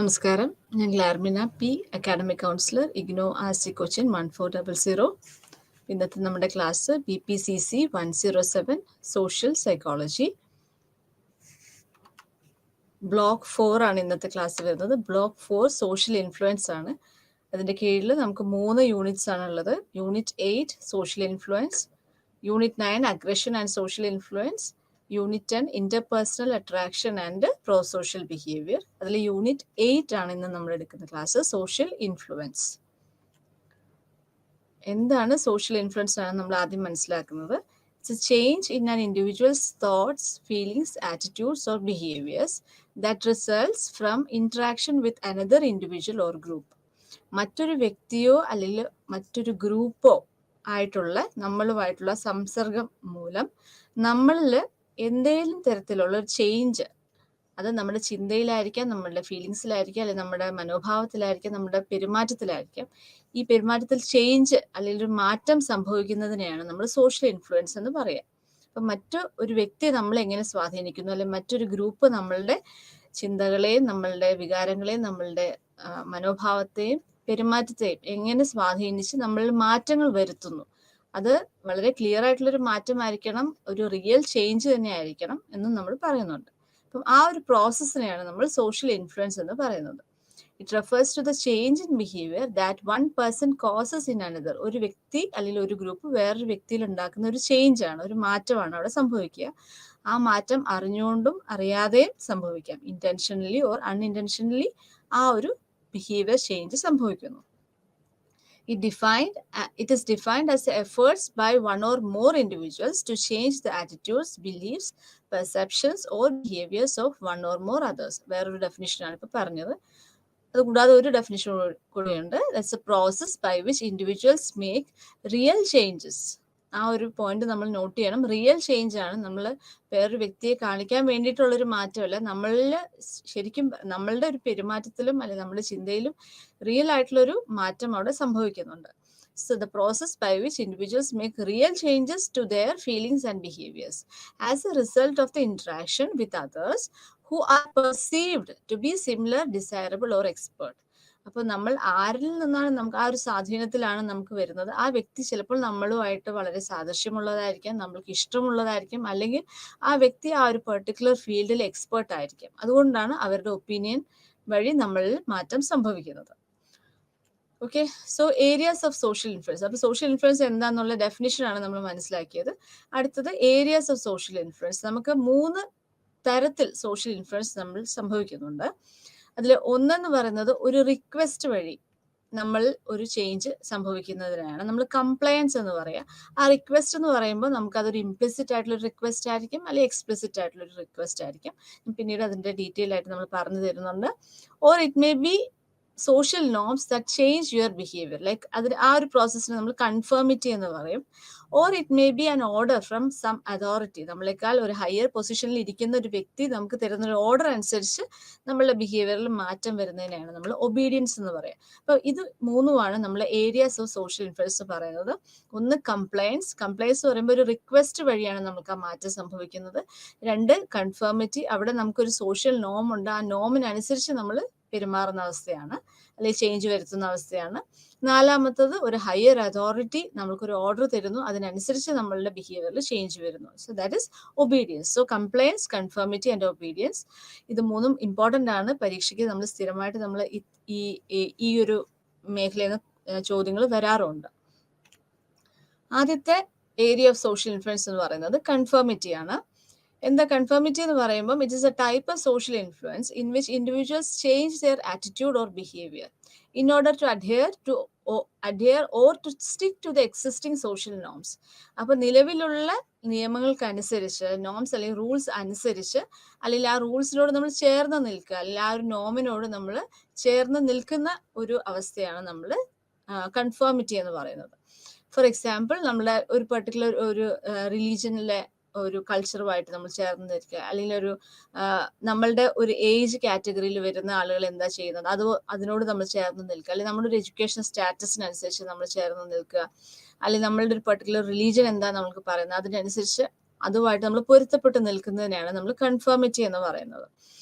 നമസ്കാരം. ഞാൻ Glarmina P, academic counsellor, IGNOU RC Cochin 1400. ഇന്നത്തെ നമ്മുടെ class BPCC 107 social psychology block 4 ആണ് ഇന്നത്തെ ക്ലാസ് വരുന്നത്. ബ്ലോക്ക് 4 സോഷ്യൽ ഇൻഫ്ലുവൻസ് ആണ്. അതിൻ്റെ കീഴിൽ നമുക്ക് 3 യൂണിറ്റ്സ് ആണുള്ളത്. Unit 8 social influence, unit 9 aggression and social influence, unit 10 interpersonal attraction and pro social behaviour. അതിൽ യൂണിറ്റ് 8 ആണ് ഇന്ന് നമ്മൾ എടുക്കുന്ന ക്ലാസ്, സോഷ്യൽ ഇൻഫ്ലുവൻസ്. എന്താണ് സോഷ്യൽ ഇൻഫ്ലുവൻസ് ആണ് നമ്മൾ ആദ്യം മനസ്സിലാക്കുന്നത്. It's A change in an individuals thoughts, feelings, attitudes or behaviours that results from interaction with another individual or group. മറ്റൊരു വ്യക്തിയോ അല്ലെങ്കിൽ മറ്റൊരു ഗ്രൂപ്പോ ആയിട്ടുള്ള നമ്മളുമായിട്ടുള്ള സംസർഗം മൂലം നമ്മളിൽ എന്തെങ്കിലും തരത്തിലുള്ള ഒരു ചേഞ്ച്, അത് നമ്മുടെ ചിന്തയിലായിരിക്കാം, നമ്മുടെ ഫീലിങ്സിലായിരിക്കാം, അല്ലെങ്കിൽ നമ്മുടെ മനോഭാവത്തിലായിരിക്കാം, നമ്മുടെ പെരുമാറ്റത്തിലായിരിക്കാം. ഈ പെരുമാറ്റത്തിൽ ചേഞ്ച് അല്ലെങ്കിൽ ഒരു മാറ്റം സംഭവിക്കുന്നതിനെയാണ് നമ്മൾ സോഷ്യൽ ഇൻഫ്ലുവൻസ് എന്ന് പറയാം. അപ്പം ഒരു വ്യക്തി നമ്മളെ എങ്ങനെ സ്വാധീനിക്കുന്നു, അല്ലെങ്കിൽ മറ്റൊരു ഗ്രൂപ്പ് നമ്മളുടെ ചിന്തകളെയും നമ്മളുടെ വികാരങ്ങളെയും നമ്മളുടെ മനോഭാവത്തെയും പെരുമാറ്റത്തെയും എങ്ങനെ സ്വാധീനിച്ച് നമ്മളിൽ മാറ്റങ്ങൾ വരുത്തുന്നു, അത് വളരെ ക്ലിയർ ആയിട്ടുള്ളൊരു മാറ്റമായിരിക്കണം, ഒരു റിയൽ ചേഞ്ച് തന്നെ ആയിരിക്കണം എന്നും നമ്മൾ പറയുന്നുണ്ട്. അപ്പം ആ ഒരു പ്രോസസ്സിനെയാണ് നമ്മൾ സോഷ്യൽ ഇൻഫ്ലുവൻസ് എന്ന് പറയുന്നത്. It refers to the change in behaviour that one person causes in another. ഒരു വ്യക്തി അല്ലെങ്കിൽ ഒരു ഗ്രൂപ്പ് വേറൊരു വ്യക്തിയിൽ ഉണ്ടാക്കുന്ന ഒരു ചേഞ്ച് ആണ്, ഒരു മാറ്റമാണ് അവിടെ സംഭവിക്കുക. ആ മാറ്റം അറിഞ്ഞുകൊണ്ടും അറിയാതെയും സംഭവിക്കാം, ഇന്റൻഷനലി ഓർ അൺഇന്റൻഷനലി ആ ഒരു ബിഹേവിയർ ചേഞ്ച് സംഭവിക്കുന്നു. It is defined as efforts by one or more individuals to change the attitudes, beliefs, perceptions or behaviors of one or more others. വേറൊരു ഡെഫിനിഷനാണ് ഇപ്പോൾ പറഞ്ഞത്. അതുകൂടാതെ ഒരു ഡെഫിനിഷൻ കൂടിയുണ്ട്. That's a process by which individuals make real changes. ആ ഒരു point നമ്മൾ not ചെയ്യണം. റിയൽ ചേഞ്ച് ആണ്, നമ്മൾ വേറൊരു വ്യക്തിയെ കാണിക്കാൻ വേണ്ടിയിട്ടുള്ളൊരു മാറ്റമല്ല, നമ്മളിൽ ശരിക്കും നമ്മളുടെ ഒരു പെരുമാറ്റത്തിലും അല്ലെങ്കിൽ നമ്മുടെ ചിന്തയിലും റിയൽ ആയിട്ടുള്ളൊരു മാറ്റം അവിടെ സംഭവിക്കുന്നുണ്ട്. So the process by which individuals make real changes to their feelings and behaviors as a result of the interaction with others who are perceived to be similar, desirable or expert. അപ്പോൾ നമ്മൾ ആരിൽ നിന്നാണ് നമുക്ക് ആ ഒരു സ്വാധീനത്തിലാണ് നമുക്ക് വരുന്നത്. ആ വ്യക്തി ചിലപ്പോൾ നമ്മളുമായിട്ട് വളരെ സാദൃശ്യമുള്ളതായിരിക്കാം, നമ്മൾക്ക് ഇഷ്ടമുള്ളതായിരിക്കും, അല്ലെങ്കിൽ ആ വ്യക്തി ആ ഒരു പെർട്ടിക്കുലർ ഫീൽഡിൽ എക്സ്പേർട്ട് ആയിരിക്കും. അതുകൊണ്ടാണ് അവരുടെ ഒപ്പീനിയൻ വഴി നമ്മളിൽ മാറ്റം സംഭവിക്കുന്നത്. Okay, so areas of social influence. അപ്പോൾ സോഷ്യൽ ഇൻഫ്ലുവൻസ് എന്താണെന്നുള്ള ഡെഫിനിഷനാണ് നമ്മൾ മനസ്സിലാക്കിയത്. അടുത്തത് ഏരിയാസ് ഓഫ് സോഷ്യൽ ഇൻഫ്ലുവൻസ്. നമുക്ക് 3 തരത്തിൽ സോഷ്യൽ ഇൻഫ്ലുവൻസ് നമ്മൾ സംഭവിക്കുന്നുണ്ട്. അതിൽ ഒന്നെന്ന് പറയുന്നത് ഒരു റിക്വസ്റ്റ് വഴി നമ്മൾ ഒരു ചേഞ്ച് സംഭവിക്കുന്നതിനാണ് നമ്മൾ കംപ്ലയൻസ് എന്ന് പറയാം. ആ റിക്വസ്റ്റ് എന്ന് പറയുമ്പോൾ നമുക്കതൊരു ഇംപ്ലിസിറ്റ് ആയിട്ടുള്ള റിക്വസ്റ്റ് ആയിരിക്കും, അല്ലെങ്കിൽ എക്സ്പ്ലിസിറ്റ് ആയിട്ടുള്ള ഒരു റിക്വസ്റ്റ് ആയിരിക്കും. പിന്നീട് അതിന്റെ ഡീറ്റെയിൽ ആയിട്ട് നമ്മൾ പറഞ്ഞു തരുന്നുണ്ട്. Or it may be social norms that change your behaviour, like അതിന് ആ ഒരു പ്രോസസ്സിന് നമ്മൾ കൺഫേമിറ്റി എന്ന് പറയും. Or it may be an order from some authority, നമ്മളെക്കാൾ ഒരു ഹയർ പൊസിഷനിൽ ഇരിക്കുന്ന ഒരു വ്യക്തി നമുക്ക് തരുന്ന ഒരു ഓർഡർ അനുസരിച്ച് നമ്മളുടെ ബിഹേവിയറിൽ മാറ്റം വരുന്നതിനെയാണ് നമ്മൾ ഒബീഡിയൻസ് എന്ന് പറയാം. അപ്പോൾ ഇത് 3 നമ്മൾ ഏരിയാസ് ഓഫ് സോഷ്യൽ ഇൻഫ്ലുവൻസ് പറയുന്നത്. ഒന്ന് കംപ്ലയൻസ് എന്ന് പറയുമ്പോൾ ഒരു റിക്വസ്റ്റ് വഴിയാണ് നമുക്ക് ആ മാറ്റം സംഭവിക്കുന്നത്. 2 കൺഫേമിറ്റി, അവിടെ നമുക്കൊരു സോഷ്യൽ നോം ഉണ്ട്, ആ നോമിനനുസരിച്ച് നമ്മൾ പെരുമാറുന്ന അവസ്ഥയാണ്, അല്ലെങ്കിൽ ചേഞ്ച് വരുത്തുന്ന അവസ്ഥയാണ്. 4 ഒരു ഹയർ അതോറിറ്റി നമുക്കൊരു ഓർഡർ തരുന്നു, അതിനനുസരിച്ച് നമ്മളുടെ ബിഹേവിയറിൽ ചേഞ്ച് വരുന്നു. So that is obedience. So compliance, conformity and obedience, ഇത് 3 ഇമ്പോർട്ടൻ്റ് ആണ്. പരീക്ഷയ്ക്ക് നമ്മൾ സ്ഥിരമായിട്ട് നമ്മൾ ഈ ഒരു മേഖലയിൽ നിന്ന് ചോദ്യങ്ങൾ വരാറുണ്ട്. ആദ്യത്തെ ഏരിയ ഓഫ് സോഷ്യൽ ഇൻഫ്ലുവൻസ് എന്ന് പറയുന്നത് കൺഫേമിറ്റി ആണ്. എന്താ കൺഫേമിറ്റി എന്ന് പറയുമ്പോൾ, it is a type of social influence in which individuals change their attitude or behaviour in order to adhere or to stick to the existing social norms. അപ്പോൾ നിലവിലുള്ള നിയമങ്ങൾക്കനുസരിച്ച്, norms അല്ലെങ്കിൽ rules അനുസരിച്ച്, അല്ലെങ്കിൽ ആ റൂൾസിനോട് നമ്മൾ ചേർന്ന് നിൽക്കുക, അല്ലെങ്കിൽ ആ ഒരു നോമിനോട് നമ്മൾ ചേർന്ന് നിൽക്കുന്ന ഒരു അവസ്ഥയാണ് നമ്മൾ കൺഫേമിറ്റി എന്ന് പറയുന്നത്. ഫോർ എക്സാമ്പിൾ, നമ്മുടെ ഒരു പെർട്ടിക്കുലർ ഒരു റിലീജിയനിലെ ഒരു കൾച്ചറുമായിട്ട് നമ്മൾ ചേർന്ന് നിൽക്കുക, അല്ലെങ്കിൽ നമ്മളുടെ ഒരു ഏജ് കാറ്റഗറിയിൽ വരുന്ന ആളുകൾ എന്താ ചെയ്യുന്നത് അതിനോട് നമ്മൾ ചേർന്ന് നിൽക്കുക, അല്ലെങ്കിൽ നമ്മുടെ ഒരു എഡ്യൂക്കേഷൻ സ്റ്റാറ്റസിനനുസരിച്ച് നമ്മൾ ചേർന്ന് നിൽക്കുക, അല്ലെങ്കിൽ നമ്മളുടെ ഒരു പെർട്ടിക്കുലർ റിലീജിയൻ എന്താ നമുക്ക് പറയുന്നത് അതിനനുസരിച്ച് അതുമായിട്ട് നമ്മൾ പൊരുത്തപ്പെട്ട് നിൽക്കുന്നതിനെയാണ് നമ്മൾ കൺഫേമിറ്റി എന്ന് പറയുന്നത്.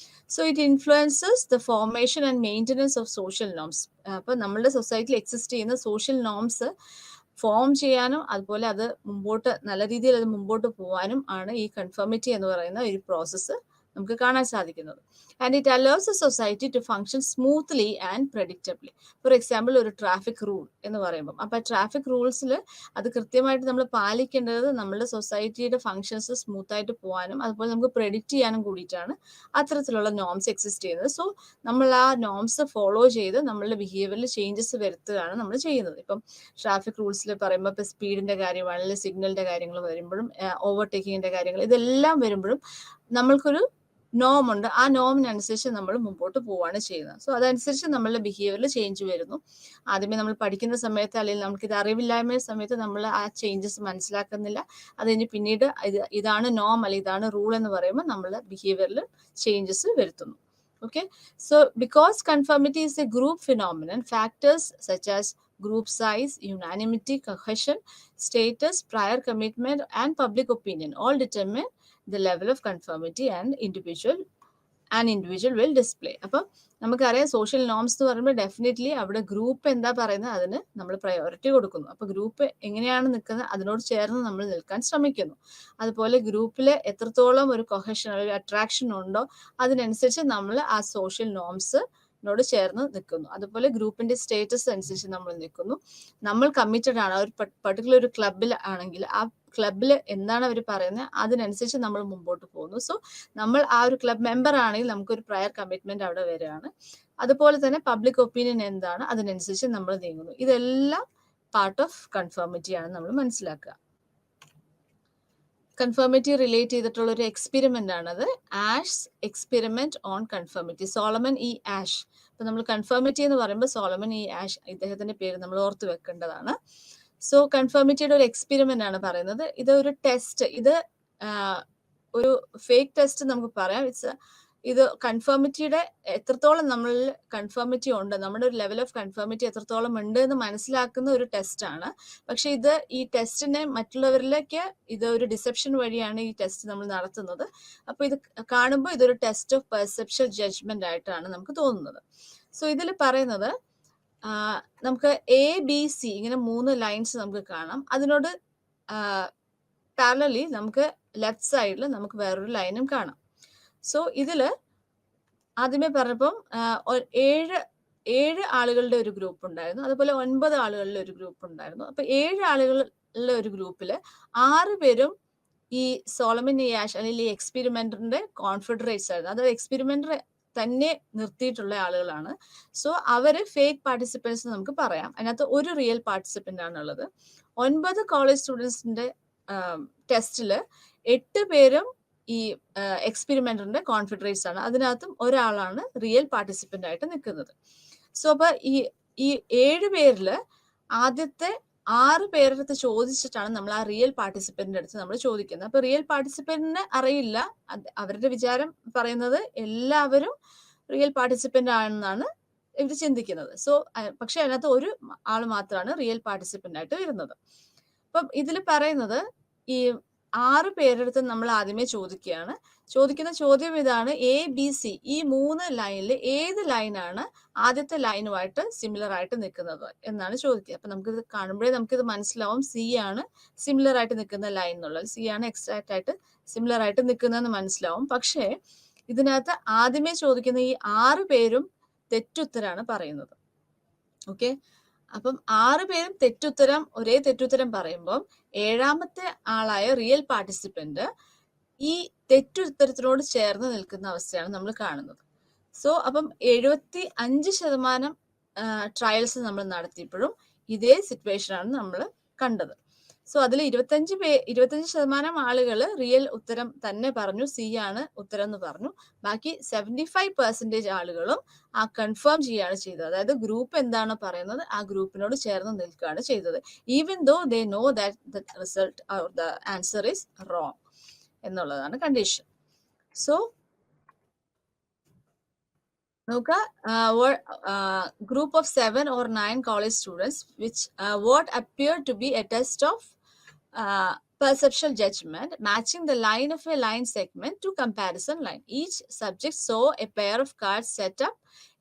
So it influences the formation and maintenance of social norms. അപ്പോൾ നമ്മളുടെ സൊസൈറ്റിയിൽ എക്സിസ്റ്റ് ചെയ്യുന്ന സോഷ്യൽ നോംസ് ഫോം ചെയ്യാനും അതുപോലെ അത് മുമ്പോട്ട് നല്ല രീതിയിൽ അത് മുമ്പോട്ട് പോകാനും ആണ് ഈ കൺഫർമിറ്റി എന്ന് പറയുന്ന ഒരു പ്രോസസ്സ് നമുക്ക് കാണാൻ സാധിക്കുന്നത്. And it allows a society to function smoothly and predictably. For example ഒരു ട്രാഫിക് റൂൾ എന്ന് പറയുമ്പോൾ, അപ്പോൾ ട്രാഫിക് റൂൾസിൽ അത് കൃത്യമായിട്ട് നമ്മൾ പാലിക്കേണ്ടത് നമ്മുടെ സൊസൈറ്റിയുടെ ഫങ്ഷൻസ് സ്മൂത്തായിട്ട് പോകാനും അതുപോലെ നമുക്ക് പ്രെഡിക്റ്റ് ചെയ്യാനും കൂടിയിട്ടാണ് അത്തരത്തിലുള്ള നോംസ് എക്സിസ്റ്റ് ചെയ്യുന്നത്. സോ നമ്മൾ ആ നോംസ് ഫോളോ ചെയ്ത് നമ്മളുടെ ബിഹേവിയറിൽ ചേഞ്ചസ് വരുത്തുകയാണ് നമ്മൾ ചെയ്യുന്നത്. ഇപ്പം ട്രാഫിക് റൂൾസിൽ പറയുമ്പോൾ ഇപ്പോൾ സ്പീഡിൻ്റെ കാര്യമാണെങ്കിൽ സിഗ്നലിൻ്റെ കാര്യങ്ങൾ വരുമ്പോഴും ഓവർടേക്കിങ്ങിൻ്റെ കാര്യങ്ങൾ ഇതെല്ലാം വരുമ്പോഴും നമ്മൾക്കൊരു നോം ഉണ്ട്. ആ നോമിനനുസരിച്ച് നമ്മൾ മുമ്പോട്ട് പോവുകയാണ് ചെയ്യുന്നത്. സോ അതനുസരിച്ച് നമ്മളുടെ ബിഹേവിയറിൽ ചേഞ്ച് വരുന്നു. ആദ്യമേ നമ്മൾ പഠിക്കുന്ന സമയത്ത് അല്ലെങ്കിൽ നമുക്കിത് അറിവില്ലായ്മ സമയത്ത് നമ്മൾ ആ ചേഞ്ചസ് മനസ്സിലാക്കുന്നില്ല. അത് കഴിഞ്ഞ് പിന്നീട് ഇതാണ് നോം അല്ലെങ്കിൽ ഇതാണ് റൂൾ എന്ന് പറയുമ്പോൾ നമ്മളുടെ ബിഹേവിയറിൽ ചേഞ്ചസ് വരുത്തുന്നു. Okay, so because conformity is a group phenomenon, factors such as group size, unanimity, cohesion, status, prior commitment, and public opinion all determine the level of conformity an individual will display. അപ്പം നമുക്കറിയാം social norms എന്ന് പറയുമ്പോൾ definitely അവിടെ group എന്താ പറയുന്നത് അതിന് നമ്മൾ priority കൊടുക്കുന്നു. അപ്പോൾ ഗ്രൂപ്പ് എങ്ങനെയാണ് നിൽക്കുന്നത് അതിനോട് ചേർന്ന് നമ്മൾ നിൽക്കാൻ ശ്രമിക്കുന്നു. അതുപോലെ ഗ്രൂപ്പിൽ എത്രത്തോളം ഒരു കൊഹഷൻ ഒരു അട്രാക്ഷൻ ഉണ്ടോ അതിനനുസരിച്ച് നമ്മൾ ആ സോഷ്യൽ നോംസിനോട് ചേർന്ന് നിൽക്കുന്നു. അതുപോലെ ഗ്രൂപ്പിന്റെ സ്റ്റേറ്റസ് അനുസരിച്ച് നമ്മൾ നിൽക്കുന്നു. നമ്മൾ കമ്മിറ്റഡ് ആണ്. ഒരു പർട്ടിക്കുലർ ഒരു ക്ലബിൽ ആണെങ്കിൽ ആ ക്ലബിൽ എന്താണ് അവർ പറയുന്നത് അതിനനുസരിച്ച് നമ്മൾ മുമ്പോട്ട് പോകുന്നു. സോ നമ്മൾ ആ ഒരു ക്ലബ് മെമ്പർ ആണെങ്കിൽ നമുക്കൊരു പ്രയർ കമ്മിറ്റ്മെന്റ് അവിടെ വരികയാണ്. അതുപോലെ തന്നെ പബ്ലിക് ഒപ്പീനിയൻ എന്താണ് അതിനനുസരിച്ച് നമ്മൾ നീങ്ങുന്നു. ഇതെല്ലാം പാർട്ട് ഓഫ് കൺഫർമിറ്റി ആണ് നമ്മൾ മനസ്സിലാക്കുക. കൺഫർമിറ്റി റിലേറ്റ് ചെയ്തിട്ടുള്ള ഒരു എക്സ്പെരിമെന്റ് ആണത്, Asch experiment on conformity. Solomon E Asch. ഇപ്പൊ നമ്മൾ കൺഫർമിറ്റി എന്ന് പറയുമ്പോൾ സോളമൻ ഇ ആഷ് ഇദ്ദേഹത്തിന്റെ പേര് നമ്മൾ ഓർത്ത് വെക്കേണ്ടതാണ്. സോ കൺഫർമിറ്റിയുടെ ഒരു എക്സ്പെരിമെന്റ് ആണ് പറയുന്നത്. ഇത് ഒരു ടെസ്റ്റ്, ഇത് ഒരു ഫേക്ക് ടെസ്റ്റ് നമുക്ക് പറയാം. ഇത് കൺഫർമിറ്റിയുടെ എത്രത്തോളം നമ്മളിൽ കൺഫർമിറ്റി ഉണ്ട്, നമ്മുടെ ഒരു ലെവൽ ഓഫ് കൺഫർമിറ്റി എത്രത്തോളം ഉണ്ട് എന്ന് മനസ്സിലാക്കുന്ന ഒരു ടെസ്റ്റ് ആണ്. പക്ഷെ ഈ ടെസ്റ്റിനെ മറ്റുള്ളവരിലേക്ക് ഇത് ഒരു ഡിസെപ്ഷൻ വഴിയാണ് ഈ ടെസ്റ്റ് നമ്മൾ നടത്തുന്നത്. അപ്പോൾ ഇത് കാണുമ്പോൾ ഇതൊരു ടെസ്റ്റ് ഓഫ് പെർസെപ്ഷൻ ജഡ്ജ്മെന്റ് ആയിട്ടാണ് നമുക്ക് തോന്നുന്നത്. സോ ഇതിൽ പറയുന്നത് നമുക്ക് ABC ഇങ്ങനെ 3 ലൈൻസ് നമുക്ക് കാണാം. അതിനോട് പാരലലി നമുക്ക് ലെഫ്റ്റ് സൈഡിൽ നമുക്ക് വേറൊരു ലൈനും കാണാം. സോ ഇതില് ആദ്യമേ പറഞ്ഞപ്പം 7 ആളുകളുടെ ഒരു ഗ്രൂപ്പ് ഉണ്ടായിരുന്നു, അതുപോലെ 9 ആളുകളുടെ ഒരു ഗ്രൂപ്പ് ഉണ്ടായിരുന്നു. അപ്പൊ 7 ആളുകളുടെ ഒരു ഗ്രൂപ്പില് 6 പേരും ഈ സോളമൻ ഇ ആഷ് അല്ലെങ്കിൽ ഈ എക്സ്പെരിമെന്ററിന്റെ കോൺഫെഡറേറ്റ്സ് ആയിരുന്നു. അത് എക്സ്പെരിമെന്റർ തന്നെ നിർത്തിയിട്ടുള്ള ആളുകളാണ്. സോ അവര് ഫേക്ക് പാർട്ടിസിപ്പൻസ് നമുക്ക് പറയാം. അതിനകത്ത് ഒരു റിയൽ പാർട്ടിസിപ്പന്റ് ആണുള്ളത്. 9 കോളേജ് സ്റ്റുഡൻസിന്റെ ടെസ്റ്റില് 8 പേരും ഈ എക്സ്പെരിമെന്ററിന്റെ കോൺഫെഡറേറ്റ്സ് ആണ്. അതിനകത്തും ഒരാളാണ് റിയൽ പാർട്ടിസിപ്പന്റ് ആയിട്ട് നിൽക്കുന്നത്. സോ അപ്പൊ ഈ 7 പേരില് ആദ്യത്തെ 6 പേരുടെ അടുത്ത് ചോദിച്ചിട്ടാണ് നമ്മൾ ആ റിയൽ പാർട്ടിസിപ്പന്റിന്റെ അടുത്ത് നമ്മൾ ചോദിക്കുന്നത്. അപ്പൊ റിയൽ പാർട്ടിസിപ്പന്റിന് അറിയില്ല, അവരുടെ വിചാരം പറയുന്നത് എല്ലാവരും റിയൽ പാർട്ടിസിപ്പന്റ് ആണെന്നാണ് ഇവർ ചിന്തിക്കുന്നത്. സോ പക്ഷെ അതിനകത്ത് ഒരു ആൾ മാത്രമാണ് റിയൽ പാർട്ടിസിപ്പന്റ് ആയിട്ട് വരുന്നത്. അപ്പം ഇതിൽ പറയുന്നത് ഈ 6 പേരുടെ അടുത്ത് നമ്മൾ ആദ്യമേ ചോദിക്കുന്ന ചോദ്യം ഇതാണ്: ABC ഈ 3 ലൈനിൽ ഏത് ലൈനാണ് ആദ്യത്തെ ലൈനുമായിട്ട് സിമിലർ ആയിട്ട് നിൽക്കുന്നത് എന്നാണ് ചോദിക്കുക. അപ്പൊ നമുക്കിത് കാണുമ്പോഴേ നമുക്കിത് മനസ്സിലാവും C ആണ് സിമിലർ ആയിട്ട് നിൽക്കുന്ന ലൈൻ എന്നുള്ളത്. C ആണ് എക്സാക്ട് ആയിട്ട് സിമിലർ ആയിട്ട് നിൽക്കുന്നതെന്ന് മനസ്സിലാവും. പക്ഷേ ഇതിനകത്ത് ആദ്യമേ ചോദിക്കുന്ന ഈ 6 പേരും തെറ്റുത്തരാണ് പറയുന്നത്. ഓക്കെ, അപ്പം 6 പേരും ഒരേ തെറ്റുത്തരം പറയുമ്പോൾ 7ാമത്തെ ആളായ റിയൽ പാർട്ടിസിപ്പന്റ് ഈ തെറ്റുത്തരത്തിനോട് ചേർന്ന് നിൽക്കുന്ന അവസ്ഥയാണ് നമ്മൾ കാണുന്നത്. സോ അപ്പം 75% ട്രയൽസ് നമ്മൾ നടത്തിയപ്പോഴും ഇതേ സിറ്റുവേഷൻ ആണ് നമ്മൾ കണ്ടത്. സോ അതിൽ 25% ആളുകൾ റിയൽ ഉത്തരം തന്നെ പറഞ്ഞു, C ആണ് ഉത്തരം എന്ന് പറഞ്ഞു. ബാക്കി 75% ആളുകളും ആ കൺഫേം ചെയ്യുകയാണ് ചെയ്തത്. അതായത് ഗ്രൂപ്പ് എന്താണോ പറയുന്നത് ആ ഗ്രൂപ്പിനോട് ചേർന്ന് നിൽക്കുകയാണ് ചെയ്തത്, even though they know that the result or the answer is wrong എന്നുള്ളതാണ് കണ്ടീഷൻ. സോ നോക്കുക, group of 7 or 9 college students which what appear to be a test of perceptual judgment, matching the line of a line segment to comparison line. Each subject saw a pair of cards set up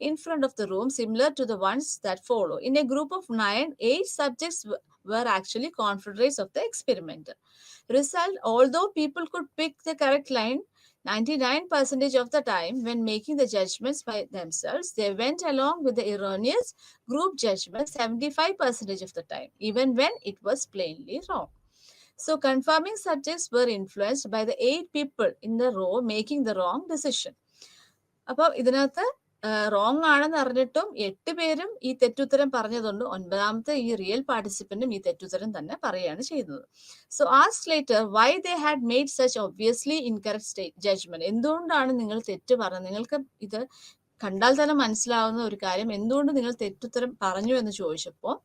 in front of the room similar to the ones that follow. In a group of 9, 8 subjects were actually confederates of the experimenter. Result, although people could pick the correct line 99% of the time when making the judgments by themselves, they went along with the erroneous group judgment 75% of the time, even when it was plainly wrong. So confirming subjects were influenced by the 8 people in the row making the wrong decision. അപ്പോൾ ഇതിനകത്ത് wrong ആണെന്ന് അറിഞ്ഞിട്ടും 8 പേരും ഈ തെറ്റുത്തരം പറഞ്ഞതുകൊണ്ട് 9ാമത്തെ ഈ real പാർട്ടിസിപ്പന്റും ഈ തെറ്റുത്തരം തന്നെ പറയുകയാണ് ചെയ്യുന്നത്. So ask later why they had made such obviously incorrect judgement. എന്തുകൊണ്ടാണ് നിങ്ങൾ തെറ്റ് പറഞ്ഞത്? നിങ്ങൾക്ക് ഇത് കണ്ടാൽ തന്നെ മനസ്സിലാവുന്ന ഒരു കാര്യം, എന്തുകൊണ്ട് നിങ്ങൾ തെറ്റുത്തരം പറഞ്ഞു എന്ന് ചോദിച്ചപ്പോൾ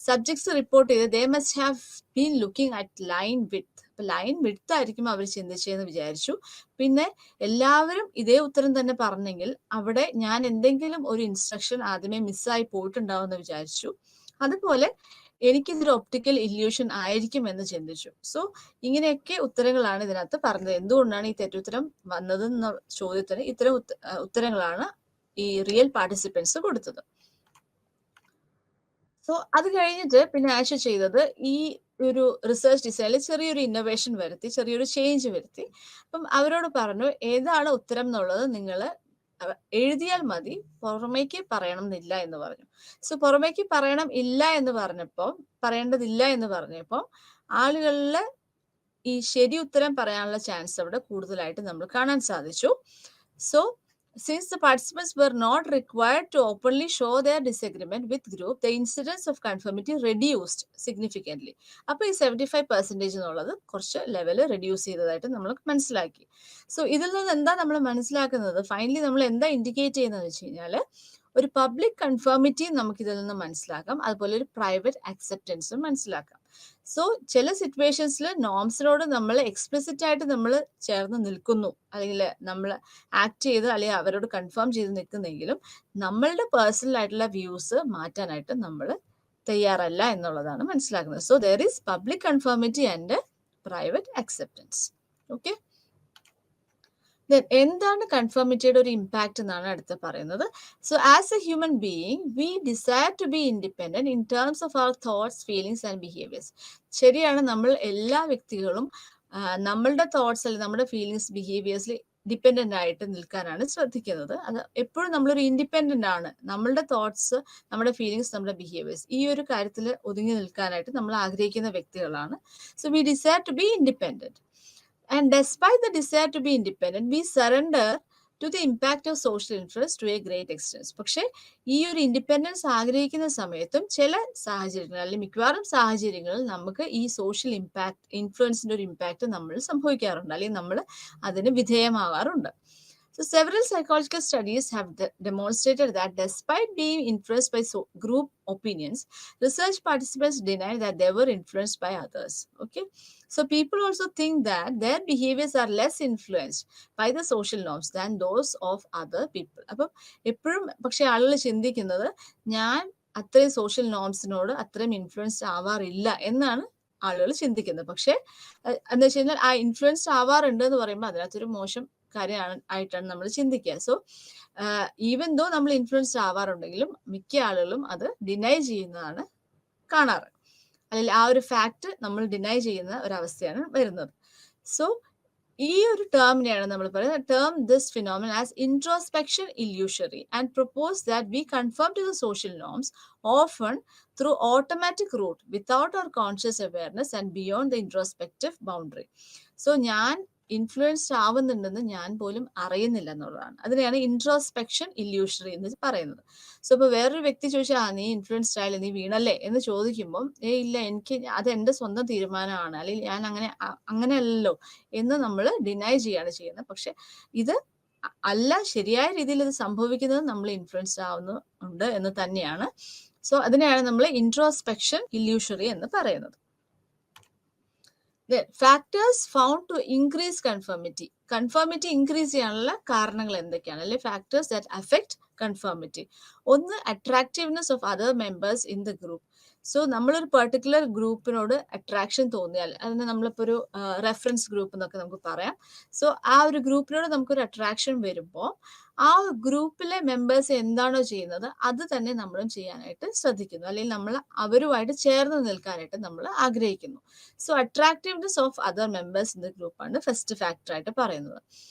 സബ്ജക്ട്സ് റിപ്പോർട്ട് ചെയ്ത് they must have been looking at line width. അപ്പൊ ലൈൻ വിഡ്ത്ത് ആയിരിക്കും അവർ ചിന്തിച്ചതെന്ന് വിചാരിച്ചു. പിന്നെ എല്ലാവരും ഇതേ ഉത്തരം തന്നെ പറഞ്ഞെങ്കിൽ അവിടെ ഞാൻ എന്തെങ്കിലും ഒരു ഇൻസ്ട്രക്ഷൻ ആദ്യമേ മിസ്സായി പോയിട്ടുണ്ടാവുമെന്ന് വിചാരിച്ചു. അതുപോലെ എനിക്കിതൊരു ഒപ്റ്റിക്കൽ ഇല്യൂഷൻ ആയിരിക്കും എന്ന് ചിന്തിച്ചു. സോ ഇങ്ങനെയൊക്കെ ഉത്തരങ്ങളാണ് ഇതിനകത്ത് പറഞ്ഞത്. എന്തുകൊണ്ടാണ് ഈ തെറ്റുത്തരം വന്നതെന്ന ചോദ്യത്തിന് ഇത്തരം ഉത്തരങ്ങളാണ് ഈ റിയൽ പാർട്ടിസിപ്പൻസ് കൊടുത്തത്. സോ അത് കഴിഞ്ഞിട്ട് പിന്നെ ആഷ ചെയ്തത് ഈ ഒരു റിസർച്ച് ഡിസൈനിൽ ചെറിയൊരു ഇന്നോവേഷൻ വരുത്തി, ചെറിയൊരു ചേഞ്ച് വരുത്തി. അപ്പം അവരോട് പറഞ്ഞു ഏതാണ് ഉത്തരം എന്നുള്ളത് നിങ്ങൾ എഴുതിയാൽ മതി, പുറമേക്ക് പറയണം എന്നില്ല എന്ന് പറഞ്ഞു. സോ പുറമേക്ക് പറയേണ്ടതില്ല എന്ന് പറഞ്ഞപ്പോൾ ആളുകളിൽ ഈ ശരി ഉത്തരം പറയാനുള്ള ചാൻസ് അവിടെ കൂടുതലായിട്ട് നമ്മൾ കാണാൻ സാധിച്ചു. So since the participants were not required to openly show their disagreement with group, the incidence of conformity reduced significantly. അപ്പോൾ ഈ 75% എന്നുള്ളത് കുറച്ച് ലെവൽ റെഡ്യൂസ് ചെയ്തതായിട്ട് നമ്മൾ മനസ്സിലാക്കി. സോ ഇതിൽ നിന്ന് എന്താ നമ്മൾ മനസ്സിലാക്കുന്നത്? ഫൈനലി നമ്മൾ എന്താ ഇൻഡിക്കേറ്റ് ചെയ്യുന്നത് വെച്ച് കഴിഞ്ഞാൽ ഒരു പബ്ലിക് കൺഫേമിറ്റി നമുക്ക് ഇതിൽ നിന്ന് മനസ്സിലാക്കാം, അതുപോലെ ഒരു പ്രൈവറ്റ് അക്സെപ്റ്റൻസും മനസ്സിലാക്കാം. സോ ചില സിറ്റുവേഷൻസിൽ നോംസിനോട് നമ്മൾ എക്സ്പ്ലിസിറ്റ് ആയിട്ട് നമ്മൾ ചേർന്ന് നിൽക്കുന്നു, അല്ലെങ്കിൽ നമ്മൾ ആക്ട് ചെയ്ത് അല്ലെങ്കിൽ അവരോട് കൺഫേം ചെയ്ത് നിൽക്കുന്നെങ്കിലും നമ്മളുടെ പേഴ്സണൽ ആയിട്ടുള്ള വ്യൂസ് മാറ്റാനായിട്ട് നമ്മൾ തയ്യാറല്ല എന്നുള്ളതാണ് മനസ്സിലാക്കുന്നത്. So there is public conformity and private acceptance. Okay, എന്താണ് കൺഫേമിറ്റിയുടെ ഒരു ഇമ്പാക്റ്റ് എന്നാണ് അടുത്ത് പറയുന്നത്. So as a human being we desire to be independent in terms of our thoughts, feelings and behaviours. ശരിയാണ്, നമ്മൾ എല്ലാ വ്യക്തികളും നമ്മളുടെ തോട്ട്സ് അല്ലെങ്കിൽ നമ്മുടെ ഫീലിംഗ്സ്, ബിഹേവിയേഴ്സിൽ ഡിപ്പെൻഡന്റ് ആയിട്ട് നിൽക്കാനാണ് ശ്രദ്ധിക്കുന്നത്. അത് എപ്പോഴും നമ്മളൊരു ഇൻഡിപെൻഡന്റ് ആണ്. നമ്മളുടെ തോട്ട്സ്, നമ്മുടെ ഫീലിംഗ്സ്, നമ്മുടെ ബിഹേവിയേഴ്സ് ഈ ഒരു കാര്യത്തിൽ ഒതുങ്ങി നിൽക്കാനായിട്ട് നമ്മൾ ആഗ്രഹിക്കുന്ന വ്യക്തികളാണ്. So we desire to be independent. And despite the desire to be independent, we surrender to the impact of social influence to a great extent. പക്ഷെ ഈ ഒരു ഇൻഡിപെൻഡൻസ് ആഗ്രഹിക്കുന്ന സമയത്തും ചില സാഹചര്യങ്ങൾ അല്ലെങ്കിൽ മിക്കവാറും സാഹചര്യങ്ങളിൽ നമുക്ക് ഈ സോഷ്യൽ ഇൻഫ്ലുവൻസിന്റെ ഒരു ഇമ്പാക്റ്റ് നമ്മൾ സംഭവിക്കാറുണ്ട്, അല്ലെങ്കിൽ നമ്മൾ അതിന് വിധേയമാകാറുണ്ട്. So several psychological studies have demonstrated that despite being influenced by group opinions, research participants denied that they were influenced by others. Okay, so people also think that their behaviors are less influenced by the social norms than those of other people. അപ്പം എപ്പോഴും പക്ഷെ ആളുകൾ ചിന്തിക്കുന്നത് ഞാൻ അത്രയും social നോംസിനോട് അത്രയും influenced ആവാറില്ല എന്നാണ് ആളുകൾ ചിന്തിക്കുന്നത്. പക്ഷെ എന്താ വെച്ച് കഴിഞ്ഞാൽ ആ ഇൻഫ്ലുവൻസ്ഡ് ആവാറുണ്ട് എന്ന് പറയുമ്പോൾ അതിനകത്തൊരു മോശം കാര്യമായിട്ടാണ് നമ്മൾ ചിന്തിക്കുക. സോ ഈവൻ ദോ നമ്മൾ ഇൻഫ്ലുവൻസ്ഡ് ആവാറുണ്ടെങ്കിലും മിക്ക ആളുകളും അത് ഡിനൈ ചെയ്യുന്നതാണ് കാണാറ്, അല്ലെങ്കിൽ ആ ഒരു ഫാക്ട് നമ്മൾ ഡിനൈ ചെയ്യുന്ന ഒരവസ്ഥയാണ് വരുന്നത്. സോ ഈ ഒരു ടേമിനെയാണ് നമ്മൾ പറയുന്നത് term this phenomenon as introspection illusory and propose that we conform to the social norms often through automatic route without our conscious awareness and beyond the introspective boundary. So ഞാൻ influenced ആവുന്നുണ്ടെന്ന് ഞാൻ പോലും അറിയുന്നില്ല എന്നുള്ളതാണ്. അതിനെയാണ് ഇൻട്രോസ്പെക്ഷൻ ഇല്യൂഷറി എന്ന് പറയുന്നത്. So ഇപ്പൊ വേറൊരു വ്യക്തി ചോദിച്ചാൽ നീ ഇൻഫ്ലുവൻസ്ഡ് ആയില്ലേ, നീ വീണല്ലേ എന്ന് ചോദിക്കുമ്പോൾ ഇല്ല, എനിക്ക് അത് എൻ്റെ സ്വന്തം തീരുമാനമാണ്, അല്ലെങ്കിൽ ഞാൻ അങ്ങനെയല്ലല്ലോ എന്ന് നമ്മൾ ഡിനൈ ചെയ്യാണ് ചെയ്യുന്നത്. പക്ഷെ ഇത് അല്ല, ശരിയായ രീതിയിൽ ഇത് സംഭവിക്കുന്നത് നമ്മൾ ഇൻഫ്ലുവൻസ്ഡ് ആവുന്നുണ്ട് എന്ന് തന്നെയാണ്. സോ അതിനെയാണ് നമ്മൾ ഇൻട്രോസ്പെക്ഷൻ ഇല്യൂഷറി എന്ന് പറയുന്നത്. Factors found to increase conformity. Conformity increase ചെയ്യാനുള്ള കാരണങ്ങൾ എന്തൊക്കെയാണ്, അല്ലെങ്കിൽ ഫാക്ടേഴ്സ് ദാറ്റ് അഫക്ട് കൺഫേമിറ്റി. ഒന്ന്, attractiveness of other members in the group. So നമ്മളൊരു പെർട്ടിക്കുലർ ഗ്രൂപ്പിനോട് അട്രാക്ഷൻ തോന്നിയാൽ അതിന് നമ്മളിപ്പോൾ ഒരു റെഫറൻസ് ഗ്രൂപ്പ് എന്നൊക്കെ നമുക്ക് പറയാം. സോ ആ ഒരു ഗ്രൂപ്പിനോട് നമുക്കൊരു അട്രാക്ഷൻ വരുമ്പോൾ ആ ഗ്രൂപ്പിലെ മെമ്പേഴ്സ് എന്താണോ ചെയ്യുന്നത് അത് തന്നെ നമ്മളും ചെയ്യാനായിട്ട് ശ്രദ്ധിക്കുന്നു, അല്ലെങ്കിൽ നമ്മൾ അവരുമായിട്ട് ചേർന്ന് നിൽക്കാനായിട്ട് നമ്മൾ ആഗ്രഹിക്കുന്നു. So attractiveness of other members in the ഗ്രൂപ്പാണ് ഫസ്റ്റ് ഫാക്ടർ ആയിട്ട് പറയുന്നത്.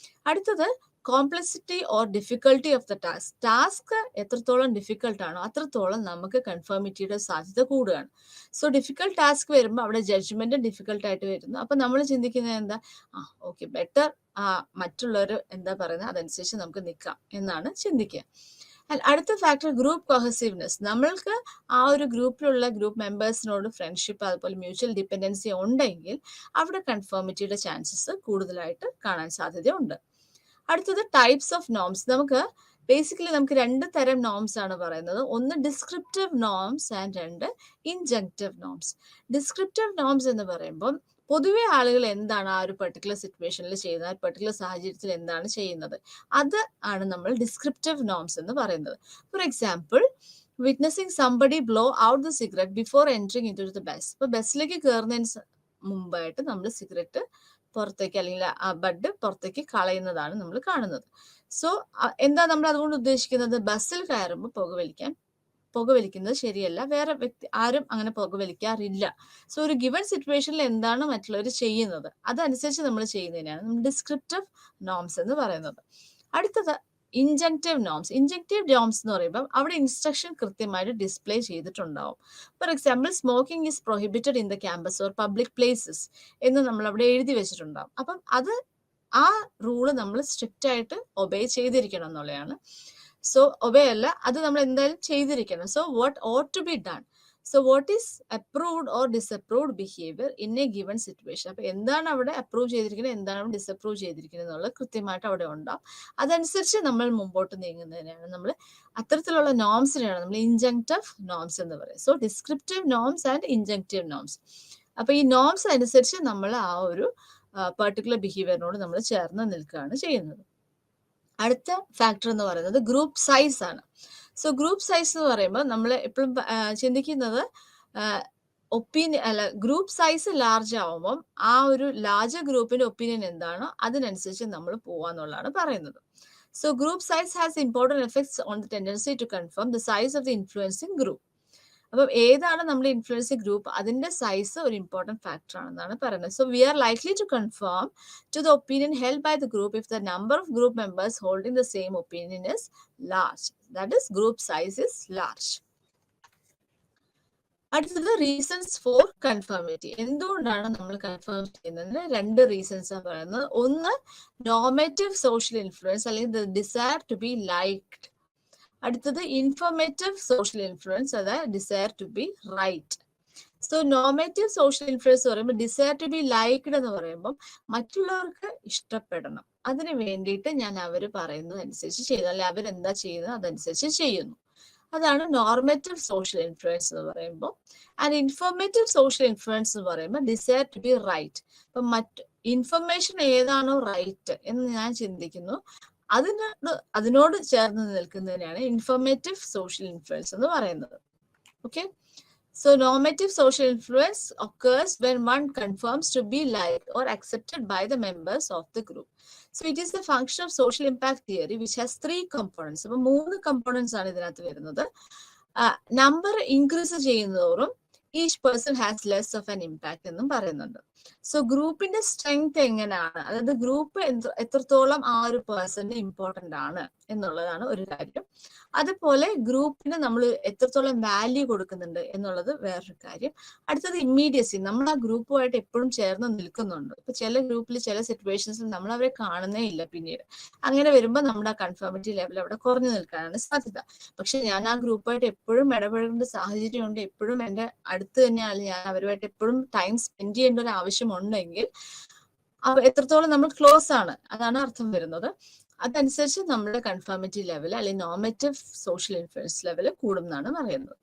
അടുത്തത് complexity or difficulty of the task. Task എത്രത്തോളം ഡിഫിക്കൽട്ട് ആണോ അത്രത്തോളം നമുക്ക് കൺഫേമിറ്റിയുടെ സാധ്യത കൂടുകയാണ്. സോ ഡിഫിക്കൽട്ട് ടാസ്ക് വരുമ്പോൾ അവിടെ ജഡ്ജ്മെന്റ് ഡിഫിക്കൽട്ട് ആയിട്ട് വരുന്നു. അപ്പൊ നമ്മൾ ചിന്തിക്കുന്നത് എന്താ, ഓക്കെ ബെറ്റർ മറ്റുള്ളവർ എന്താ പറയുന്നത് അതനുസരിച്ച് നമുക്ക് നിൽക്കാം എന്നാണ് ചിന്തിക്കുക. അടുത്ത ഫാക്ടർ ഗ്രൂപ്പ് കൊഹസീവ്നെസ്. നമ്മൾക്ക് ആ ഒരു ഗ്രൂപ്പിലുള്ള ഗ്രൂപ്പ് മെമ്പേഴ്സിനോട് ഫ്രണ്ട്ഷിപ്പ് അതുപോലെ മ്യൂച്വൽ ഡിപ്പെൻഡൻസി ഉണ്ടെങ്കിൽ അവിടെ കൺഫേമിറ്റിയുടെ ചാൻസസ് കൂടുതലായിട്ട് കാണാൻ സാധ്യതയുണ്ട്. അടുത്തത് ടൈപ്സ് ഓഫ് നോംസ്. നമുക്ക് ബേസിക്കലി നമുക്ക് 2 തരം നോംസ് ആണ് പറയുന്നത്. ഒന്ന് descriptive norms and 2 injunctive norms. Descriptive norms എന്ന് പറയുമ്പോൾ പൊതുവെ ആളുകൾ എന്താണ് ആ ഒരു പെർട്ടിക്കുലർ സിറ്റുവേഷനിൽ ചെയ്യുന്നത്, ആ പെർട്ടിക്കുലർ സാഹചര്യത്തിൽ എന്താണ് ചെയ്യുന്നത്, അത് ആണ് നമ്മൾ ഡിസ്ക്രിപ്റ്റീവ് നോംസ് എന്ന് പറയുന്നത്. For example, witnessing somebody blow out the cigarette before entering in to the bus. ഇപ്പൊ ബസ്സിലേക്ക് കയറുന്നതിന് മുമ്പായിട്ട് നമ്മൾ സിഗരറ്റ് പുറത്തേക്ക് അല്ലെങ്കിൽ ആ ബഡ് പുറത്തേക്ക് കളയുന്നതാണ് നമ്മൾ കാണുന്നത്. സോ എന്താ നമ്മൾ അതുകൊണ്ട് ഉദ്ദേശിക്കുന്നത്, ബസ്സിൽ കയറുമ്പോൾ പുകവലിക്കുന്നത് ശരിയല്ല, വേറെ വ്യക്തി ആരും അങ്ങനെ പുകവലിക്കാറില്ല. സോ ഒരു ഗിവൺ സിറ്റുവേഷനിൽ എന്താണ് മറ്റുള്ളവർ ചെയ്യുന്നത് അതനുസരിച്ച് നമ്മൾ ചെയ്യുന്നതിനാണ് നമ്മൾ ഡിസ്ക്രിപ്റ്റീവ് നോംസ് എന്ന് പറയുന്നത്. അടുത്തത് ഇൻജങ്ക്റ്റീവ് നോംസ്. ഇൻജങ്ക്റ്റീവ് നോംസ് എന്ന് പറയുമ്പോൾ അവിടെ ഇൻസ്ട്രക്ഷൻ കൃത്യമായിട്ട് ഡിസ്പ്ലേ ചെയ്തിട്ടുണ്ടാവും. For example, smoking is prohibited in the campus or public places എന്ന് നമ്മൾ അവിടെ എഴുതി വെച്ചിട്ടുണ്ടാവും. അപ്പം അത് ആ റൂള് നമ്മൾ സ്ട്രിക്റ്റ് ആയിട്ട് ഒബേ ചെയ്തിരിക്കണം എന്നുള്ളതാണ്. സോ ഒബേ അല്ല, അത് നമ്മൾ എന്തായാലും ചെയ്തിരിക്കണം. So what ought to be done. So what is approved or disapproved behaviour in a given situation. അപ്പൊ എന്താണ് അവിടെ അപ്രൂവ് ചെയ്തിരിക്കുന്നത്, എന്താണ് അവിടെ ഡിസപ്രൂവ് ചെയ്തിരിക്കുന്നത് എന്നുള്ളത് കൃത്യമായിട്ട് അവിടെ ഉണ്ടാവും. അതനുസരിച്ച് നമ്മൾ മുമ്പോട്ട് നീങ്ങുന്നതിനാണ് നമ്മൾ അത്തരത്തിലുള്ള നോംസിനെയാണ് നമ്മൾ ഇൻജങ്ക്റ്റീവ് നോംസ് എന്ന് പറയുന്നത്. So descriptive norms and injunctive norms. അപ്പൊ ഈ നോംസ് അനുസരിച്ച് നമ്മൾ ആ ഒരു പെർട്ടിക്കുലർ ബിഹേവിയറിനോട് നമ്മൾ ചേർന്ന് നിൽക്കുകയാണ് ചെയ്യുന്നത്. അടുത്ത ഫാക്ടർ എന്ന് പറയുന്നത് ഗ്രൂപ്പ് സൈസ് ആണ്. സോ ഗ്രൂപ്പ് സൈസ് എന്ന് പറയുമ്പോൾ നമ്മൾ എപ്പോഴും ചിന്തിക്കുന്നത് ഒപ്പീനിയൻ അല്ല, ഗ്രൂപ്പ് സൈസ് ലാർജ് ആവുമ്പം ആ ഒരു ലാർജർ ഗ്രൂപ്പിന്റെ ഒപ്പീനിയൻ എന്താണോ അതിനനുസരിച്ച് നമ്മൾ പോവാന്നുള്ളതാണ് പറയുന്നത്. So group size has important effects on the tendency to conform the size of the influencing group. അപ്പം ഏതാണ് നമ്മുടെ ഇൻഫ്ലുവൻസിങ് ഗ്രൂപ്പ് അതിന്റെ സൈസ് ഒരു ഇമ്പോർട്ടൻറ്റ് ഫാക്ടർ ആണെന്നാണ് പറയുന്നത്. So we are likely to conform to the opinion held by the group if the number of group members holding the same opinion is large. That is group size is large. അടുത്തത് reasons for conformity. എന്തുകൊണ്ടാണ് നമ്മൾ confirm ചെയ്യുന്നതിന് 2 reasons ആണ് പറയുന്നത്. ഒന്ന് normative social influence അല്ലെങ്കിൽ the desire to be liked. അടുത്തത് informative social influence, അതായത് desire to be right. So normative social influence പറയുമ്പോൾ ഡിസയർ ടു ബി ലൈക്ഡ് എന്ന് പറയുമ്പോൾ മറ്റുള്ളവർക്ക് ഇഷ്ടപ്പെടണം, അതിന് വേണ്ടിയിട്ട് ഞാൻ അവർ പറയുന്നത് അനുസരിച്ച് ചെയ്യുന്നു, അല്ലെങ്കിൽ അവരെന്താ ചെയ്യുന്നത് അതനുസരിച്ച് ചെയ്യുന്നു. അതാണ് നോർമേറ്റീവ് സോഷ്യൽ ഇൻഫ്ലുവൻസ് എന്ന് പറയുമ്പോൾ. ആൻഡ് ഇൻഫോർമേറ്റീവ് സോഷ്യൽ ഇൻഫ്ലുവൻസ് എന്ന് പറയുമ്പോൾ ഡിസയർ ടു ബി റൈറ്റ്. അപ്പൊ ഇൻഫർമേഷൻ ഏതാണോ റൈറ്റ് എന്ന് ഞാൻ ചിന്തിക്കുന്നു അതിനോട് ചേർന്ന് നിൽക്കുന്നതിനാണ് ഇൻഫോർമേറ്റീവ് സോഷ്യൽ ഇൻഫ്ലുവൻസ് എന്ന് പറയുന്നത്. Okay, so normative social influence occurs when one confirms to be liked or accepted by the members of the group. So it is the function of social impact theory which has 3 components. അപ്പൊ 3 components ആണ് ഇതിനകത്ത് വരുന്നത്. Number increase ചെയ്യുന്നതോറും each person has less of an impact എന്നും പറയുന്നുണ്ട്. So ഗ്രൂപ്പിന്റെ strength എങ്ങനെയാണ്, അതായത് ഗ്രൂപ്പ് എത്രത്തോളം ആ ഒരു പേഴ്സണ് ഇമ്പോർട്ടന്റ് ആണ് എന്നുള്ളതാണ് ഒരു കാര്യം. അതുപോലെ ഗ്രൂപ്പിന് നമ്മൾ എത്രത്തോളം വാല്യൂ കൊടുക്കുന്നുണ്ട് എന്നുള്ളത് വേറൊരു കാര്യം. അടുത്തത് ഇമ്മീഡിയസി, നമ്മൾ ആ ഗ്രൂപ്പുമായിട്ട് എപ്പോഴും ചേർന്ന് നിൽക്കുന്നുണ്ട്. ഇപ്പൊ ചില ഗ്രൂപ്പിൽ ചില സിറ്റുവേഷൻസിൽ നമ്മൾ അവരെ കാണുന്നേ ഇല്ല പിന്നീട്. അങ്ങനെ വരുമ്പോൾ നമ്മുടെ ആ കൺഫേമിറ്റി ലെവൽ അവിടെ കുറഞ്ഞു നിൽക്കാനാണ് സാധ്യത. പക്ഷെ ഞാൻ ആ ഗ്രൂപ്പായിട്ട് എപ്പോഴും ഇടപെടേണ്ട സാഹചര്യമുണ്ട്, എപ്പോഴും എൻ്റെ അടുത്ത് തന്നെയാണ്, ഞാൻ അവരുമായിട്ട് എപ്പോഴും ടൈം സ്പെൻഡ് ചെയ്യേണ്ട ഒരു ആവശ്യമുണ്ടെങ്കിൽ എത്രത്തോളം നമ്മൾ ക്ലോസ് ആണ് അതാണ് അർത്ഥം വരുന്നത്. അതനുസരിച്ച് നമ്മുടെ കൺഫേമിറ്റി ലെവൽ അല്ലെങ്കിൽ നോർമേറ്റീവ് സോഷ്യൽ ഇൻഫ്ലുവൻസ് ലെവൽ കൂടുമെന്നാണ് പറയുന്നത്.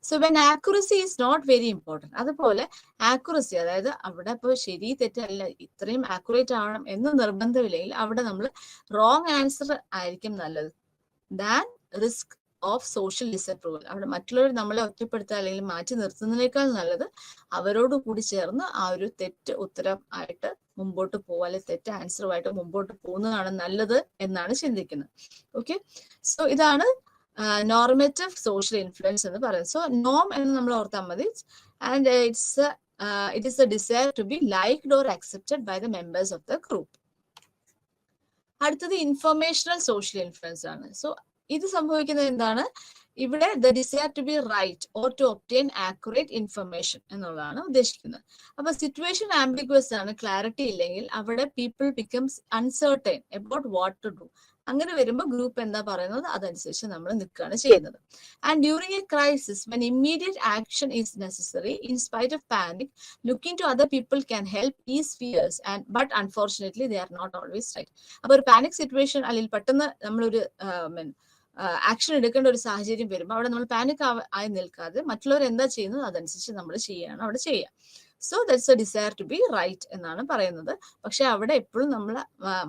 So when accuracy is not very important. അതുപോലെ ആക്യുറസി, അതായത് അവിടെ ഇപ്പോൾ ശരി തെറ്റല്ല ഇത്രയും ആക്യുറേറ്റ് ആവണം എന്ന് നിർബന്ധമില്ലെങ്കിൽ അവിടെ നമ്മൾ റോങ് ആൻസർ ആയിരിക്കും നല്ലത് than risk of social disapproval. അവിടെ മറ്റുള്ളവർ നമ്മളെ ഒറ്റപ്പെടുത്തുക അല്ലെങ്കിൽ മാറ്റി നിർത്തുന്നതിനേക്കാൾ നല്ലത് അവരോട് കൂടി ചേർന്ന് ആ ഒരു തെറ്റ് ഉത്തരം ആയിട്ട് മുമ്പോട്ട് പോവുക, അല്ലെങ്കിൽ തെറ്റ് ആൻസറുമായിട്ട് മുമ്പോട്ട് പോകുന്നതാണ് നല്ലത് എന്നാണ് ചിന്തിക്കുന്നത്. ഓക്കെ, സോ ഇതാണ് നോർമേറ്റീവ് സോഷ്യൽ ഇൻഫ്ലുവൻസ് എന്ന് പറയുന്നത്. സോ നോം എന്ന് നമ്മൾ ഓർത്താൽ മതി. And it is a desire to be liked or accepted by the members of the group. അടുത്തത് ഇൻഫർമേഷണൽ സോഷ്യൽ ഇൻഫ്ലുവൻസ് ആണ്. സോ ഇത് സംഭവിക്കുന്നത് എന്താണ്? ഇവിടെ the desire to be right or to obtain accurate information എന്നുള്ളതാണ് ഉദ്ദേശിക്കുന്നത്. അപ്പൊ സിറ്റുവേഷൻ ആംബിഗ്വസ് ആണ്, ക്ലാരിറ്റി ഇല്ലെങ്കിൽ അവിടെ people becomes uncertain about what to do. അങ്ങനെ വരുമ്പോൾ ഗ്രൂപ്പ് എന്താ പറയുന്നത് അതനുസരിച്ച് നമ്മൾ നിൽക്കുകയാണ് ചെയ്യുന്നത്. And during a crisis when immediate action is necessary in spite of panic, looking to other people can help ease fears and but unfortunately they are not always right. അപ്പൊ ഒരു പാനിക് സിറ്റുവേഷൻ അല്ലെങ്കിൽ പെട്ടെന്ന് നമ്മളൊരു action എടുക്കേണ്ട ഒരു സാഹചര്യം വരുമ്പോൾ അവിടെ നമ്മൾ പാനിക് ആയി നിൽക്കാതെ മറ്റുള്ളവർ എന്താ ചെയ്യുന്നത് അതനുസരിച്ച് നമ്മൾ ചെയ്യാണ് അവിടെ ചെയ്യുക. So that's a desire to be right എന്നാണ് പറയുന്നത്. പക്ഷെ അവിടെ എപ്പോഴും നമ്മൾ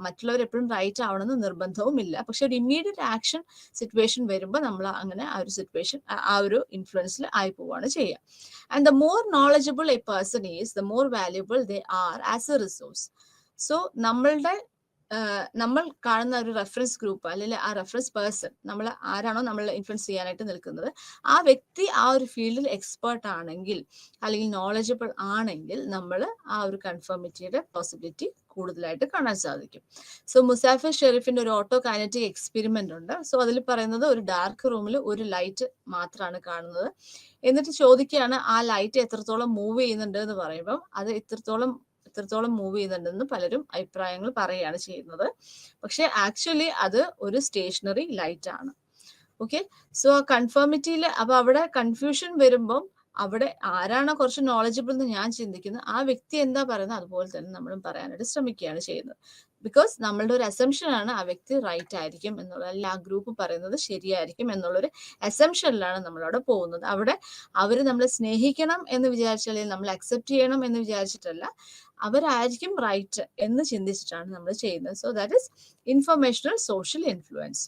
മറ്റുള്ളവർ എപ്പോഴും റൈറ്റ് ആവണമെന്ന് നിർബന്ധവും ഇല്ല. പക്ഷെ ഒരു ഇമ്മീഡിയറ്റ് ആക്ഷൻ സിറ്റുവേഷൻ വരുമ്പോൾ നമ്മൾ അങ്ങനെ ആ ഒരു സിറ്റുവേഷൻ ആ ഒരു ഇൻഫ്ലുവൻസിൽ ആയി പോവുകയാണ് ചെയ്യുക. And the more knowledgeable A person is the more valuable they are as A resource. So നമ്മൾ കാണുന്ന ഒരു റെഫറൻസ് ഗ്രൂപ്പ് അല്ലെങ്കിൽ ആ റെഫറൻസ് പേഴ്സൺ, നമ്മൾ ആരാണോ നമ്മൾ ഇൻഫ്ലുവൻസ് ചെയ്യാനായിട്ട് നിൽക്കുന്നത് ആ വ്യക്തി ആ ഒരു ഫീൽഡിൽ എക്സ്പേർട്ട് ആണെങ്കിൽ അല്ലെങ്കിൽ നോളജബിൾ ആണെങ്കിൽ നമ്മൾ ആ ഒരു കൺഫർമിറ്റിയുടെ പോസിബിലിറ്റി കൂടുതലായിട്ട് കാണാൻ സാധിക്കും. സോ മുസാഫിർ ഷെരീഫിന്റെ ഒരു ഓട്ടോ കൈനറ്റിക് എക്സ്പെരിമെന്റ് ഉണ്ട്. സോ അതിൽ പറയുന്നത് ഒരു ഡാർക്ക് റൂമിൽ ഒരു ലൈറ്റ് മാത്രമാണ് കാണുന്നത്. എന്നിട്ട് ചോദിക്കുകയാണ് ആ ലൈറ്റ് എത്രത്തോളം മൂവ് ചെയ്യുന്നുണ്ട് എന്ന് പറയുമ്പോൾ അത് ഇത്രത്തോളം മൂവ് ചെയ്യുന്നുണ്ടെന്ന് പലരും അഭിപ്രായങ്ങൾ പറയുകയാണ് ചെയ്യുന്നത്. പക്ഷെ ആക്ച്വലി അത് ഒരു സ്റ്റേഷനറി ലൈറ്റ് ആണ്. ഓക്കെ, സോ കൺഫർമിറ്റിയിൽ അപ്പൊ അവിടെ കൺഫ്യൂഷൻ വരുമ്പം അവിടെ ആരാണോ കുറച്ച് നോളജബിൾ എന്ന് ഞാൻ ചിന്തിക്കുന്നത് ആ വ്യക്തി എന്താ പറയുന്നത് അതുപോലെ തന്നെ നമ്മളും പറയാനായിട്ട് ശ്രമിക്കുകയാണ് ചെയ്യുന്നത്. ബിക്കോസ് നമ്മളുടെ ഒരു അസംഷൻ ആണ് ആ വ്യക്തി റൈറ്റ് ആയിരിക്കും എന്നുള്ളത്, അല്ലെങ്കിൽ ആ ഗ്രൂപ്പ് പറയുന്നത് ശരിയായിരിക്കും എന്നുള്ളൊരു അസംഷനിലാണ് നമ്മളവിടെ പോകുന്നത്. അവിടെ അവർ നമ്മളെ സ്നേഹിക്കണം എന്ന് വിചാരിച്ചാൽ, അല്ലെങ്കിൽ നമ്മൾ അക്സെപ്റ്റ് ചെയ്യണം എന്ന് വിചാരിച്ചിട്ടല്ല, അവരായിരിക്കും റൈറ്റ് എന്ന് ചിന്തിച്ചിട്ടാണ് നമ്മൾ ചെയ്യുന്നത്. So that is informational social influence.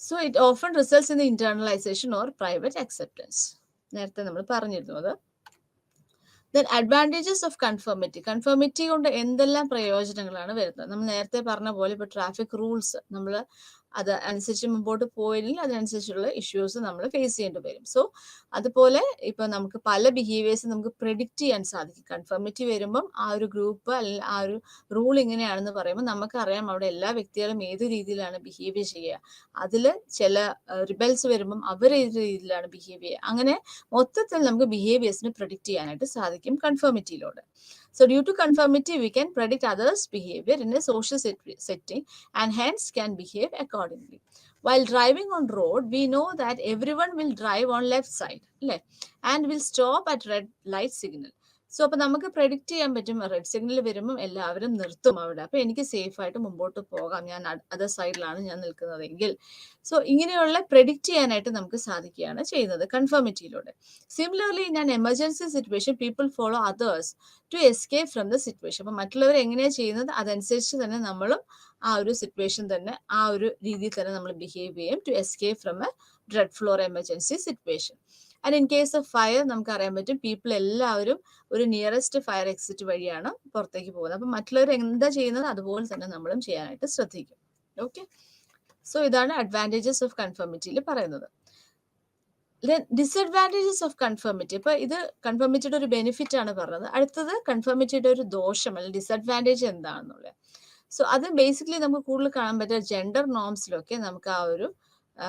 So it often results in the internalisation or private acceptance. നേരത്തെ നമ്മൾ പറഞ്ഞിരുന്നത്. Then advantages of conformity. Conformity കൊണ്ട് എന്തെല്ലാം പ്രയോജനങ്ങളാണ് വരുന്നത്? നമ്മൾ നേരത്തെ പറഞ്ഞ പോലെ ഇപ്പോൾ ട്രാഫിക് റൂൾസ് നമ്മൾ അത് അനുസരിച്ച് മുമ്പോട്ട് പോയില്ലെങ്കിൽ അതിനനുസരിച്ചുള്ള ഇഷ്യൂസ് നമ്മൾ ഫേസ് ചെയ്യേണ്ടി വരും. സോ അതുപോലെ ഇപ്പൊ നമുക്ക് പല ബിഹേവിയേഴ്സ് നമുക്ക് പ്രെഡിക്റ്റ് ചെയ്യാൻ സാധിക്കും. കൺഫർമിറ്റി വരുമ്പം ആ ഒരു ഗ്രൂപ്പ് അല്ലെങ്കിൽ ആ ഒരു റൂൾ ഇങ്ങനെയാണെന്ന് പറയുമ്പോൾ നമുക്കറിയാം അവിടെ എല്ലാ വ്യക്തികളും ഏത് രീതിയിലാണ് ബിഹേവ് ചെയ്യുക. അതിൽ ചില റിബൽസ് വരുമ്പം അവർ ഏത് രീതിയിലാണ് ബിഹേവ് ചെയ്യുക. അങ്ങനെ മൊത്തത്തിൽ നമുക്ക് ബിഹേവിയേഴ്സിന് പ്രെഡിക്റ്റ് ചെയ്യാനായിട്ട് സാധിക്കും കൺഫർമിറ്റിയിലൂടെ. So due to conformity, we can predict others' behavior in a social setting and hence can behave accordingly. While driving on road, we know that everyone will drive on left side and will stop at red light signal. So അപ്പൊ നമുക്ക് predict ചെയ്യാൻ പറ്റും red signal വരുമ്പോൾ എല്ലാവരും നിർത്തും അവിടെ. അപ്പൊ എനിക്ക് സേഫ് ആയിട്ട് മുമ്പോട്ട് പോകാം, ഞാൻ അതർ സൈഡിലാണ് ഞാൻ നിൽക്കുന്നതെങ്കിൽ. സോ ഇങ്ങനെയുള്ള പ്രെഡിക്റ്റ് ചെയ്യാനായിട്ട് നമുക്ക് സാധിക്കുകയാണ് ചെയ്യുന്നത് കൺഫർമിറ്റിയിലൂടെ. Similarly in an emergency situation people follow others to escape from the situation. അപ്പൊ മറ്റുള്ളവർ എങ്ങനെയാണ് ചെയ്യുന്നത് അതനുസരിച്ച് തന്നെ നമ്മളും ആ ഒരു സിറ്റുവേഷൻ തന്നെ ആ ഒരു രീതിയിൽ തന്നെ നമ്മൾ ബിഹേവ് ചെയ്യും to escape from a dreadful emergency situation. And in case of fire നമുക്ക് അറിയാൻ പറ്റും പീപ്പിൾ എല്ലാവരും ഒരു നിയറസ്റ്റ് ഫയർ എക്സിറ്റ് വഴിയാണ് പുറത്തേക്ക് പോകുന്നത്. അപ്പൊ മറ്റുള്ളവർ എന്താ ചെയ്യുന്നത് അതുപോലെ തന്നെ നമ്മളും ചെയ്യാനായിട്ട് ശ്രദ്ധിക്കും. ഓക്കെ, സോ ഇതാണ് അഡ്വാൻറ്റേജസ് ഓഫ് കൺഫർമിറ്റിയിൽ പറയുന്നത്. Disadvantages of conformity. ഇപ്പൊ ഇത് കൺഫർമിറ്റിയുടെ ഒരു ബെനിഫിറ്റ് ആണ് പറഞ്ഞത്. അടുത്തത് കൺഫർമിറ്റിയുടെ ഒരു ദോഷം അല്ലെങ്കിൽ ഡിസഡ്വാൻറ്റേജ് എന്താണെന്നുള്ളത്. സോ അത് ബേസിക്കലി നമുക്ക് കൂടുതൽ കാണാൻ പറ്റുക ജെൻഡർ നോംസിലൊക്കെ നമുക്ക് ആ ഒരു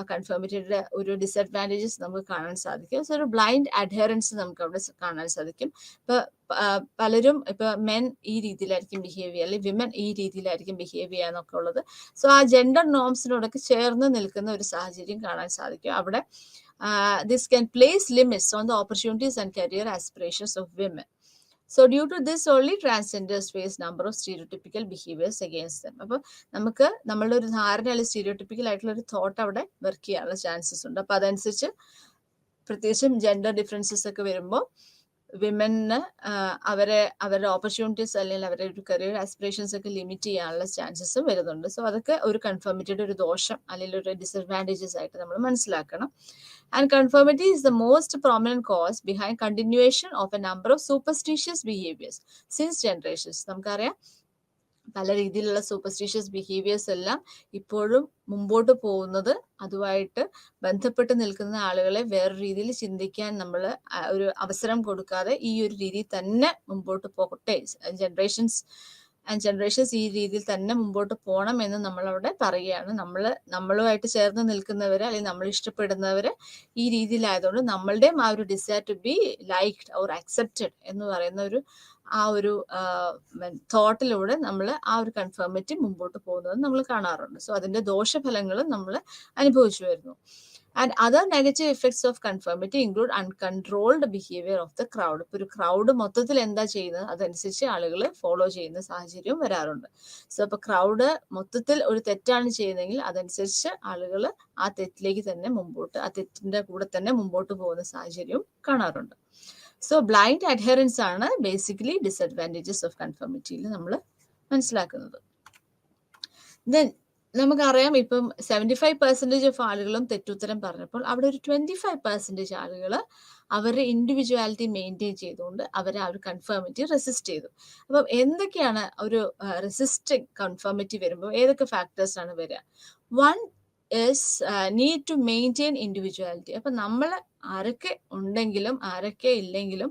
കൺഫർമിറ്റിയുടെ ഒരു ഡിസഡ്വാൻറ്റേജസ് നമുക്ക് കാണാൻ സാധിക്കും. സോ ഒരു ബ്ലൈൻഡ് അഡ്ഹറൻസ് നമുക്ക് അവിടെ കാണാൻ സാധിക്കും. ഇപ്പൊ പലരും ഇപ്പൊ മെൻ ഈ രീതിയിലായിരിക്കും ബിഹേവ് ചെയ്യുക, അല്ലെങ്കിൽ വിമൻ ഈ രീതിയിലായിരിക്കും ബിഹേവ് ചെയ്യുക എന്നൊക്കെ ഉള്ളത്. സോ ആ ജെൻഡർ നോംസിനോടൊക്കെ ചേർന്ന് നിൽക്കുന്ന ഒരു സാഹചര്യം കാണാൻ സാധിക്കും. അവിടെ this can place limits on the opportunities and career aspirations of women. So due to this only transgenders face number of stereotypical behaviors against them. അപ്പോൾ നമുക്ക് നമ്മളുടെ ഒരു ധാരണ അല്ലെങ്കിൽ സ്റ്റീരിയോട്ടിപ്പിക്കൽ ആയിട്ടുള്ള ഒരു തോട്ട് അവിടെ വർക്ക് ചെയ്യാനുള്ള ചാൻസസ് ഉണ്ട്. അപ്പൊ അതനുസരിച്ച് പ്രത്യേകിച്ചും ജെൻഡർ ഡിഫറൻസസ് ഒക്കെ വരുമ്പോൾ വിമന് അവരുടെ ഓപ്പർച്യൂണിറ്റീസ് അല്ലെങ്കിൽ അവരുടെ ഒരു കരിയർ ആസ്പിറേഷൻസ് ഒക്കെ ലിമിറ്റ് ചെയ്യാനുള്ള ചാൻസസും വരുന്നുണ്ട്. സോ അതൊക്കെ ഒരു കൺഫർമിറ്റിയുടെ ഒരു ദോഷം അല്ലെങ്കിൽ ഒരു ഡിസഡ്വാൻറ്റേജസ് ആയിട്ട് നമ്മൾ മനസ്സിലാക്കണം. And conformity is the most prominent cause behind continuation of a number of superstitious behaviors since generations. നമുക്കറിയാം പല രീതിയിലുള്ള സൂപ്പർസ്റ്റിഷ്യസ് ബിഹേവിയേഴ്സ് എല്ലാം ഇപ്പോഴും മുമ്പോട്ട് പോകുന്നത് അതുമായിട്ട് ബന്ധപ്പെട്ട് നിൽക്കുന്ന ആളുകളെ വേറൊരു രീതിയിൽ ചിന്തിക്കാൻ നമ്മൾ ഒരു അവസരം കൊടുക്കാതെ ഈ ഒരു രീതിയിൽ തന്നെ മുമ്പോട്ട് പോകട്ടെ, ജനറേഷൻസ് ഈ രീതിയിൽ തന്നെ മുമ്പോട്ട് പോകണം എന്ന് നമ്മളവിടെ പറയുകയാണ്. നമ്മളുമായിട്ട് ചേർന്ന് നിൽക്കുന്നവര് അല്ലെങ്കിൽ നമ്മൾ ഇഷ്ടപ്പെടുന്നവര് ഈ രീതിയിലായതുകൊണ്ട് നമ്മളുടെയും ആ ഒരു desire to be liked or accepted എന്ന് പറയുന്ന ഒരു തോട്ടിലൂടെ നമ്മൾ ആ ഒരു കൺഫർമിറ്റി മുമ്പോട്ട് പോകുന്നത് നമ്മൾ കാണാറുണ്ട്. സോ അതിന്റെ ദോഷഫലങ്ങൾ നമ്മൾ അനുഭവിച്ചു വരുന്നു. And other negative effects of conformity include uncontrolled behaviour of the crowd. ഇപ്പൊ ഒരു ക്രൗഡ് മൊത്തത്തിൽ എന്താ ചെയ്യുന്നത് അതനുസരിച്ച് ആളുകൾ ഫോളോ ചെയ്യുന്ന സാഹചര്യവും വരാറുണ്ട്. സോ അപ്പൊ ക്രൗഡ് മൊത്തത്തിൽ ഒരു തെറ്റാണ് ചെയ്യുന്നതെങ്കിൽ അതനുസരിച്ച് ആളുകൾ ആ തെറ്റിലേക്ക് തന്നെ ആ തെറ്റിന്റെ കൂടെ തന്നെ മുമ്പോട്ട് പോകുന്ന സാഹചര്യവും കാണാറുണ്ട്. സോ ബ്ലൈൻഡ് അഡ്ഹറൻസ് ആണ് ബേസിക്കലി ഡിസഡ്വാൻറ്റേജസ് ഓഫ് കൺഫർമിറ്റിയിൽ നമ്മൾ മനസ്സിലാക്കുന്നത്. ദെൻ നമുക്കറിയാം ഇപ്പം 75% ഓഫ് ആളുകളും തെറ്റുത്തരം പറഞ്ഞപ്പോൾ അവിടെ ഒരു 25% ആളുകൾ അവരുടെ ഇൻഡിവിജ്വാലിറ്റി മെയിൻറ്റെയിൻ ചെയ്തുകൊണ്ട് അവരെ ആ ഒരു കൺഫർമിറ്റി റെസിസ്റ്റ് ചെയ്തു. അപ്പം എന്തൊക്കെയാണ് ഒരു റെസിസ്റ്റിംഗ് കൺഫർമിറ്റി വരുമ്പോൾ ഏതൊക്കെ ഫാക്ടേഴ്സ് ആണ് വരിക? One is need to maintain individuality. അപ്പൊ നമ്മൾ ആരൊക്കെ ഉണ്ടെങ്കിലും ആരൊക്കെ ഇല്ലെങ്കിലും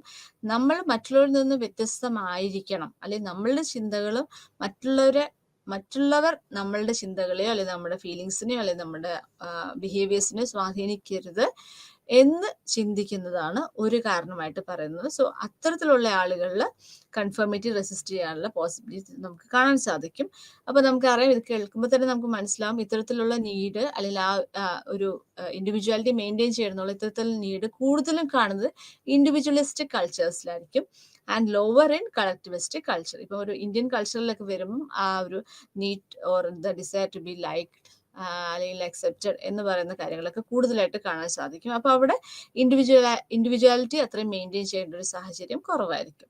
നമ്മൾ മറ്റുള്ളവരിൽ നിന്ന് വ്യത്യസ്തമായിരിക്കണം, അല്ലെങ്കിൽ നമ്മളുടെ ചിന്തകളും മറ്റുള്ളവർ നമ്മളുടെ ചിന്തകളെയോ അല്ലെങ്കിൽ നമ്മുടെ ഫീലിങ്സിനെയോ അല്ലെങ്കിൽ നമ്മുടെ ബിഹേവിയേഴ്സിനെയോ സ്വാധീനിക്കരുത് എന്ന് ചിന്തിക്കുന്നതാണ് ഒരു കാരണമായിട്ട് പറയുന്നത്. സോ അത്തരത്തിലുള്ള ആളുകളിൽ കൺഫർമിറ്റി റെസിസ്റ്റ് ചെയ്യാനുള്ള പോസിബിലിറ്റി നമുക്ക് കാണാൻ സാധിക്കും. അപ്പൊ നമുക്കറിയാം, ഇത് കേൾക്കുമ്പോൾ തന്നെ നമുക്ക് മനസ്സിലാവും ഇത്തരത്തിലുള്ള നീഡ് അല്ലെങ്കിൽ ആ ഒരു ഇൻഡിവിജ്വാലിറ്റി മെയിൻറ്റെയിൻ ചെയ്യണമെന്നുള്ള ഇത്തരത്തിലുള്ള നീഡ് കൂടുതലും കാണുന്നത് ഇൻഡിവിജ്വലിസ്റ്റിക് കൾച്ചേഴ്സിലായിരിക്കും and lower in collectivistic culture. ഇപ്പൊ ഒരു ഇന്ത്യൻ കൾച്ചറിലൊക്കെ വരുമ്പം ആ ഒരു need or the desire to be liked അല്ലെങ്കിൽ അക്സെപ്റ്റഡ് എന്ന് പറയുന്ന കാര്യങ്ങളൊക്കെ കൂടുതലായിട്ട് കാണാൻ സാധിക്കും. അപ്പൊ അവിടെ ഇൻഡിവിജ്വാലിറ്റി അത്രയും മെയിൻറ്റെയിൻ ചെയ്യേണ്ട ഒരു സാഹചര്യം കുറവായിരിക്കും.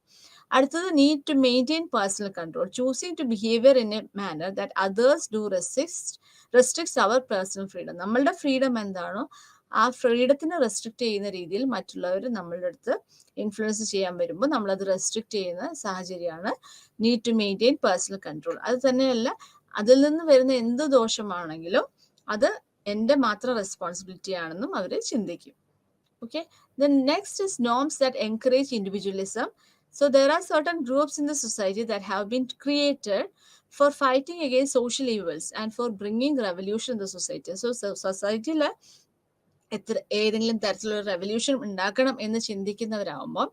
അടുത്തത് need to maintain personal control, choosing to behaviour in a manner that others do restricts our personal freedom. നമ്മളുടെ ഫ്രീഡം എന്താണോ ആ ഫ്രീഡത്തിന് റെസ്ട്രിക്ട് ചെയ്യുന്ന രീതിയിൽ മറ്റുള്ളവർ നമ്മളുടെ അടുത്ത് ഇൻഫ്ലുവൻസ് ചെയ്യാൻ വരുമ്പോൾ നമ്മളത് റെസ്ട്രിക്ട് ചെയ്യുന്ന സാഹചര്യമാണ് need to maintain personal control. അത് തന്നെയല്ല, അതിൽ നിന്ന് വരുന്ന എന്ത് ദോഷമാണെങ്കിലും അത് എൻ്റെ മാത്രം റെസ്പോൺസിബിലിറ്റി ആണെന്നും അവർ ചിന്തിക്കും. Okay, the next is norms that encourage individualism. So there are certain groups in the society that have been created for fighting against social evils and for bringing revolution in the society. So society ഏതെങ്കിലും തരത്തിലുള്ള revolution ഉണ്ടാക്കണം എന്ന് ചിന്തിക്കുന്നവരാകുമ്പോൾ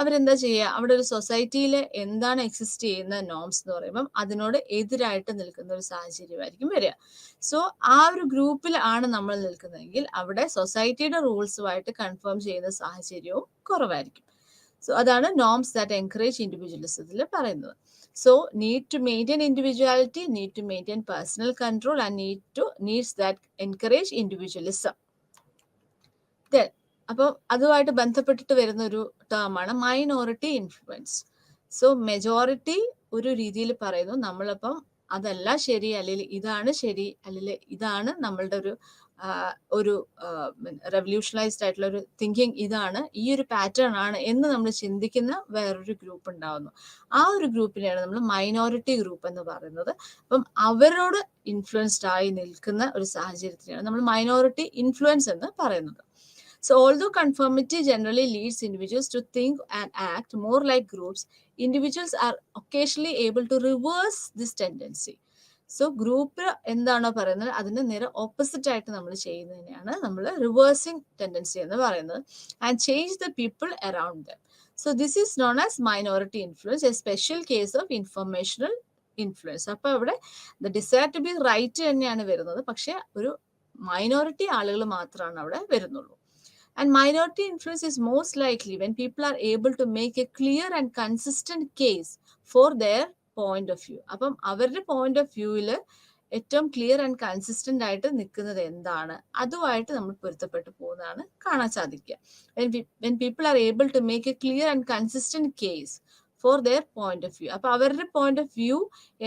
അവരെന്താ ചെയ്യുക, അവിടെ ഒരു സൊസൈറ്റിയിൽ എന്താണ് എക്സിസ്റ്റ് ചെയ്യുന്ന നോംസ് എന്ന് പറയുമ്പം അതിനോട് എതിരായിട്ട് നിൽക്കുന്ന ഒരു സാഹചര്യമായിരിക്കും വരിക. സോ ആ ഒരു ഗ്രൂപ്പിൽ ആണ് നമ്മൾ നിൽക്കുന്നതെങ്കിൽ അവിടെ സൊസൈറ്റിയുടെ റൂൾസുമായിട്ട് കൺഫേം ചെയ്യുന്ന സാഹചര്യവും കുറവായിരിക്കും. സോ അതാണ് നോംസ് ദാറ്റ് എൻകറേജ് ഇൻഡിവിജ്വലിസത്തിൽ പറയുന്നത്. So need to maintain individuality, need to maintain personal control and needs that encourage individualism. അപ്പോൾ അതുമായിട്ട് ബന്ധപ്പെട്ടിട്ട് വരുന്ന ഒരു ടേമാണ് മൈനോറിറ്റി ഇൻഫ്ലുവൻസ്. സോ മെജോറിറ്റി ഒരു രീതിയിൽ പറയുന്നു, നമ്മളപ്പം അതല്ല ശരി, അല്ലെങ്കിൽ ഇതാണ് ശരി, അല്ലെങ്കിൽ ഇതാണ് നമ്മളുടെ ഒരു റെവല്യൂഷണൈസ്ഡ് ആയിട്ടുള്ള ഒരു തിങ്കിങ്, ഇതാണ് ഈ ഒരു പാറ്റേൺ ആണ് എന്ന് നമ്മൾ ചിന്തിക്കുന്ന വേറൊരു ഗ്രൂപ്പ് ഉണ്ടാവുന്നു. ആ ഒരു ഗ്രൂപ്പിനെയാണ് നമ്മൾ മൈനോറിറ്റി ഗ്രൂപ്പ് എന്ന് പറയുന്നത്. അപ്പം അവരോട് ഇൻഫ്ലുവൻസ്ഡ് ആയി നിൽക്കുന്ന ഒരു സാഹചര്യത്തിനെയാണ് നമ്മൾ മൈനോറിറ്റി ഇൻഫ്ലുവൻസ് എന്ന് പറയുന്നത്. So although conformity generally leads individuals to think and act more like groups, individuals are occasionally able to reverse this tendency. So group എന്താണോ പറയുന്നത് അതിന് നേരെ ഓപ്പോസിറ്റ് ആയിട്ട് നമ്മൾ ചെയ്യുന്നതിനെയാണ് നമ്മൾ റിവേഴ്സിങ് ടെൻഡൻസി എന്ന് പറയുന്നത്. And change the people around them. So this is known as minority influence, a special case of informational influence. അപ്പൊ അവിടെ the desire to be right തന്നെയാണ് വരുന്നത്, പക്ഷെ ഒരു മൈനോറിറ്റി ആളുകൾ മാത്രമാണ് അവിടെ വരുന്നുള്ളൂ. And minority influence is most likely when people are able to make a clear and consistent case for their point of view. അപ്പം അവരുടെ പോയിന്റ് ഓഫ് വ്യൂവിൽ ഏറ്റവും ക്ലിയർ ആൻഡ് കൺസിസ്റ്റന്റ് ആയിട്ട് നിൽക്കുന്നത് എന്താണ്, അതുമായിട്ട് നമ്മൾ പൊരുത്തപ്പെട്ടു പോകുന്നതാണ് കാണാൻ സാധിക്കുക. when people are able to make a clear and consistent case for their point of view. അപ്പൊ അവരുടെ പോയിന്റ് ഓഫ് വ്യൂ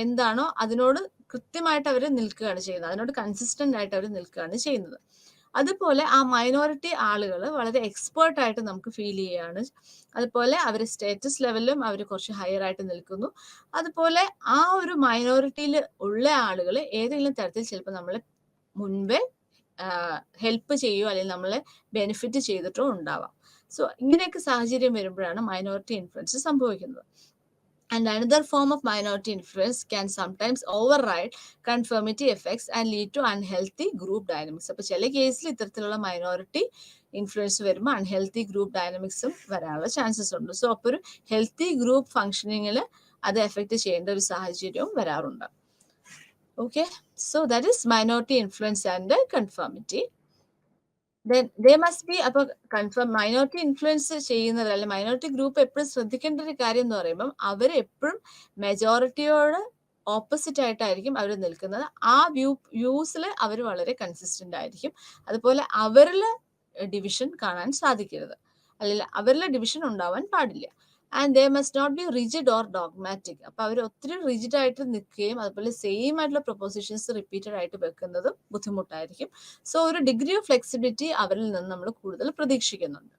എന്താണോ അതിനോട് കൃത്യമായിട്ട് അവർ നിൽക്കുകയാണ് ചെയ്യുന്നത്, അതിനോട് കൺസിസ്റ്റന്റ് ആയിട്ട് അവർ നിൽക്കുകയാണ് ചെയ്യുന്നത്. അതുപോലെ ആ മൈനോറിറ്റി ആളുകൾ വളരെ എക്സ്പേർട്ട് ആയിട്ട് നമുക്ക് ഫീൽ ചെയ്യുകയാണ്. അതുപോലെ അവർ സ്റ്റേറ്റസ് ലെവലിലും അവർ കുറച്ച് ഹയർ ആയിട്ട് നിൽക്കുന്നു. അതുപോലെ ആ ഒരു മൈനോറിറ്റിയിൽ ഉള്ള ആളുകൾ ഏതെങ്കിലും തരത്തിൽ ചിലപ്പോൾ നമ്മളെ മുൻപേ ഹെൽപ്പ് ചെയ്യുകയോ അല്ലെങ്കിൽ നമ്മളെ ബെനിഫിറ്റ് ചെയ്തിട്ടോ ഉണ്ടാവാം. സോ ഇങ്ങനെയൊക്കെ സാഹചര്യം വരുമ്പോഴാണ് മൈനോറിറ്റി ഇൻഫ്ലുവൻസ് സംഭവിക്കുന്നത്. And another form of minority influence can sometimes override conformity effects and lead to unhealthy group dynamics. അപ്പോൾ ചില കേസിൽ ഇത്തരത്തിലുള്ള മൈനോറിറ്റി ഇൻഫ്ലുവൻസ് വരുമ്പോൾ അൺഹെൽത്തി ഗ്രൂപ്പ് ഡൈനാമിക്സും വരാനുള്ള ചാൻസസ് ഉണ്ട്. സോ അപ്പോൾ ഒരു ഹെൽത്തി ഗ്രൂപ്പ് ഫംഗ്ഷനിങ്ങിൽ അത് എഫക്റ്റ് ചെയ്യേണ്ട ഒരു സാഹചര്യവും വരാറുണ്ട്. Okay, so that is minority influence and conformity. then they must be, അപ്പൊ മൈനോറിറ്റി ഇൻഫ്ലുവൻസ് ചെയ്യുന്നവർ അല്ലെ മൈനോറിറ്റി ഗ്രൂപ്പ് എപ്പോഴും ശ്രദ്ധിക്കേണ്ട ഒരു കാര്യം എന്ന് പറയുമ്പോൾ അവർ എപ്പോഴും മെജോറിറ്റിയോട് ഓപ്പോസിറ്റ് ആയിട്ടായിരിക്കും അവർ നിൽക്കുന്നത്. ആ വ്യൂസിൽ അവർ വളരെ കൺസിസ്റ്റന്റ് ആയിരിക്കും. അതുപോലെ അവരിൽ ഡിവിഷൻ കാണാൻ സാധിക്കരുത്, അല്ലെങ്കിൽ അവരിൽ ഡിവിഷൻ ഉണ്ടാവാൻ പാടില്ല. And they must not be rigid or dogmatic. അപ്പൊ അവർ ഒത്തിരി റിജിഡ് ആയിട്ട് നിൽക്കുകയും അതുപോലെ സെയിം ആയിട്ടുള്ള പ്രൊപ്പോസിഷൻസ് റിപ്പീറ്റഡ് ആയിട്ട് വെക്കുന്നത് ബുദ്ധിമുട്ടായിരിക്കും. സോ ഒരു ഡിഗ്രി ഓഫ് ഫ്ലെക്സിബിലിറ്റി അവരിൽ നിന്ന് നമ്മൾ കൂടുതൽ പ്രതീക്ഷിക്കുന്നുണ്ട്.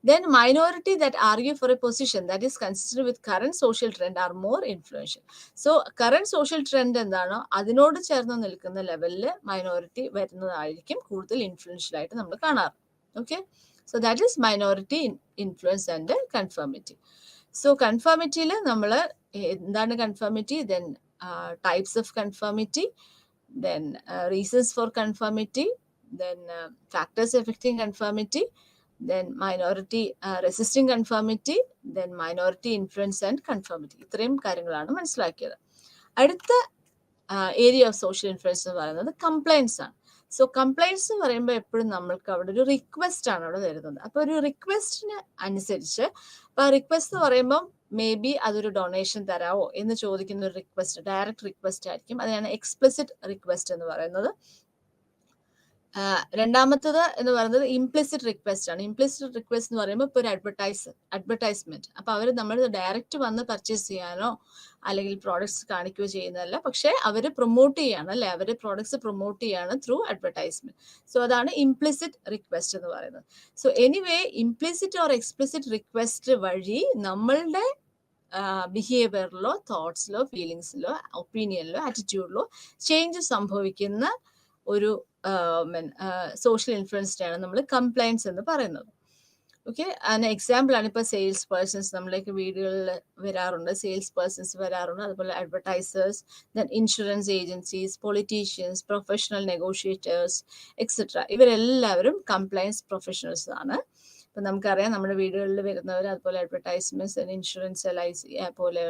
Then minority that argue for a position that is consistent with current social trend are more influential. So current social trend എന്താണോ അതിനോട് ചേർന്ന് നിൽക്കുന്ന ലെവലിൽ മൈനോറിറ്റി വരുന്നതായിരിക്കും കൂടുതൽ ഇൻഫ്ലുവൻഷ്യൽ ആയിട്ട് നമ്മൾ കാണാറ്. Okay, so that is minority influence and conformity. So കൺഫോമിറ്റിയിൽ നമ്മൾ എന്താണ് conformity, then types of conformity, then reasons for conformity, then factors affecting conformity, then minority resisting conformity, then minority influence and conformity. ഇത്രയും കാര്യങ്ങളാണ് മനസ്സിലാക്കിയത്. അടുത്ത area of social influence എന്ന് പറയുന്നത് complaints ആണ്. സോ കംപ്ലൈൻസ് എന്ന് പറയുമ്പോൾ എപ്പോഴും നമ്മൾക്ക് അവിടെ ഒരു റിക്വസ്റ്റ് ആണ് അവിടെ വരുന്നത്. അപ്പൊ ഒരു റിക്വസ്റ്റിന് അനുസരിച്ച്, അപ്പൊ റിക്വസ്റ്റ് എന്ന് പറയുമ്പോൾ മേ ബി അതൊരു ഡൊണേഷൻ തരാവോ എന്ന് ചോദിക്കുന്ന ഒരു റിക്വസ്റ്റ് ഡയറക്റ്റ് റിക്വസ്റ്റ് ആയിരിക്കും. അതിനാണ് എക്സ്പ്ലിസിറ്റ് റിക്വസ്റ്റ് എന്ന് പറയുന്നത്. രണ്ടാമത്തത് എന്ന് പറയുന്നത് ഇംപ്ലിസിറ്റ് റിക്വസ്റ്റ് ആണ്. ഇംപ്ലിസിറ്റ് റിക്വസ്റ്റ് എന്ന് പറയുമ്പോൾ ഇപ്പോൾ ഒരു അഡ്വർടൈസ്മെന്റ്, അപ്പൊ അവർ നമ്മൾ ഡയറക്റ്റ് വന്ന് പർച്ചേസ് ചെയ്യാനോ അല്ലെങ്കിൽ പ്രോഡക്ട്സ് കാണിക്കുകയോ ചെയ്യുന്നതല്ല, പക്ഷെ അവർ പ്രൊമോട്ട് ചെയ്യാണ് അല്ലെ, അവര് പ്രോഡക്ട്സ് പ്രൊമോട്ട് ചെയ്യാണ് ത്രൂ അഡ്വർടൈസ്മെന്റ്. സോ അതാണ് ഇംപ്ലിസിറ്റ് റിക്വസ്റ്റ് എന്ന് പറയുന്നത്. So anyway implicit or explicit request വഴി നമ്മളുടെ ബിഹേവിയറിലോ തോട്ട്സിലോ ഫീലിങ്സിലോ ഒപ്പീനിയനിലോ ആറ്റിറ്റ്യൂഡിലോ ചേഞ്ച് സംഭവിക്കുന്ന ഒരു സോഷ്യൽ ഇൻഫ്ലുവൻസിനെയാണ് നമ്മൾ കംപ്ലൈൻസ് എന്ന് പറയുന്നത്. ഓക്കെ, അതിന് എക്സാമ്പിൾ ആണ് ഇപ്പോൾ സെയിൽസ് പേഴ്സൺസ്, നമ്മളേക്ക് വീടുകളിൽ വരാറുണ്ട്, സെയിൽസ് പേഴ്സൺസ് വരാറുണ്ട്, അതുപോലെ advertisers, then insurance agencies, politicians, professional negotiators etcetera. ഇവരെല്ലാവരും കംപ്ലൈൻസ് പ്രൊഫഷണൽസ് ആണ്. ഇപ്പം നമുക്കറിയാം നമ്മുടെ വീടുകളിൽ വരുന്നവർ, അതുപോലെ അഡ്വർടൈസ്മെന്റ്സ്, ഇൻഷുറൻസ്, LIC പോലെ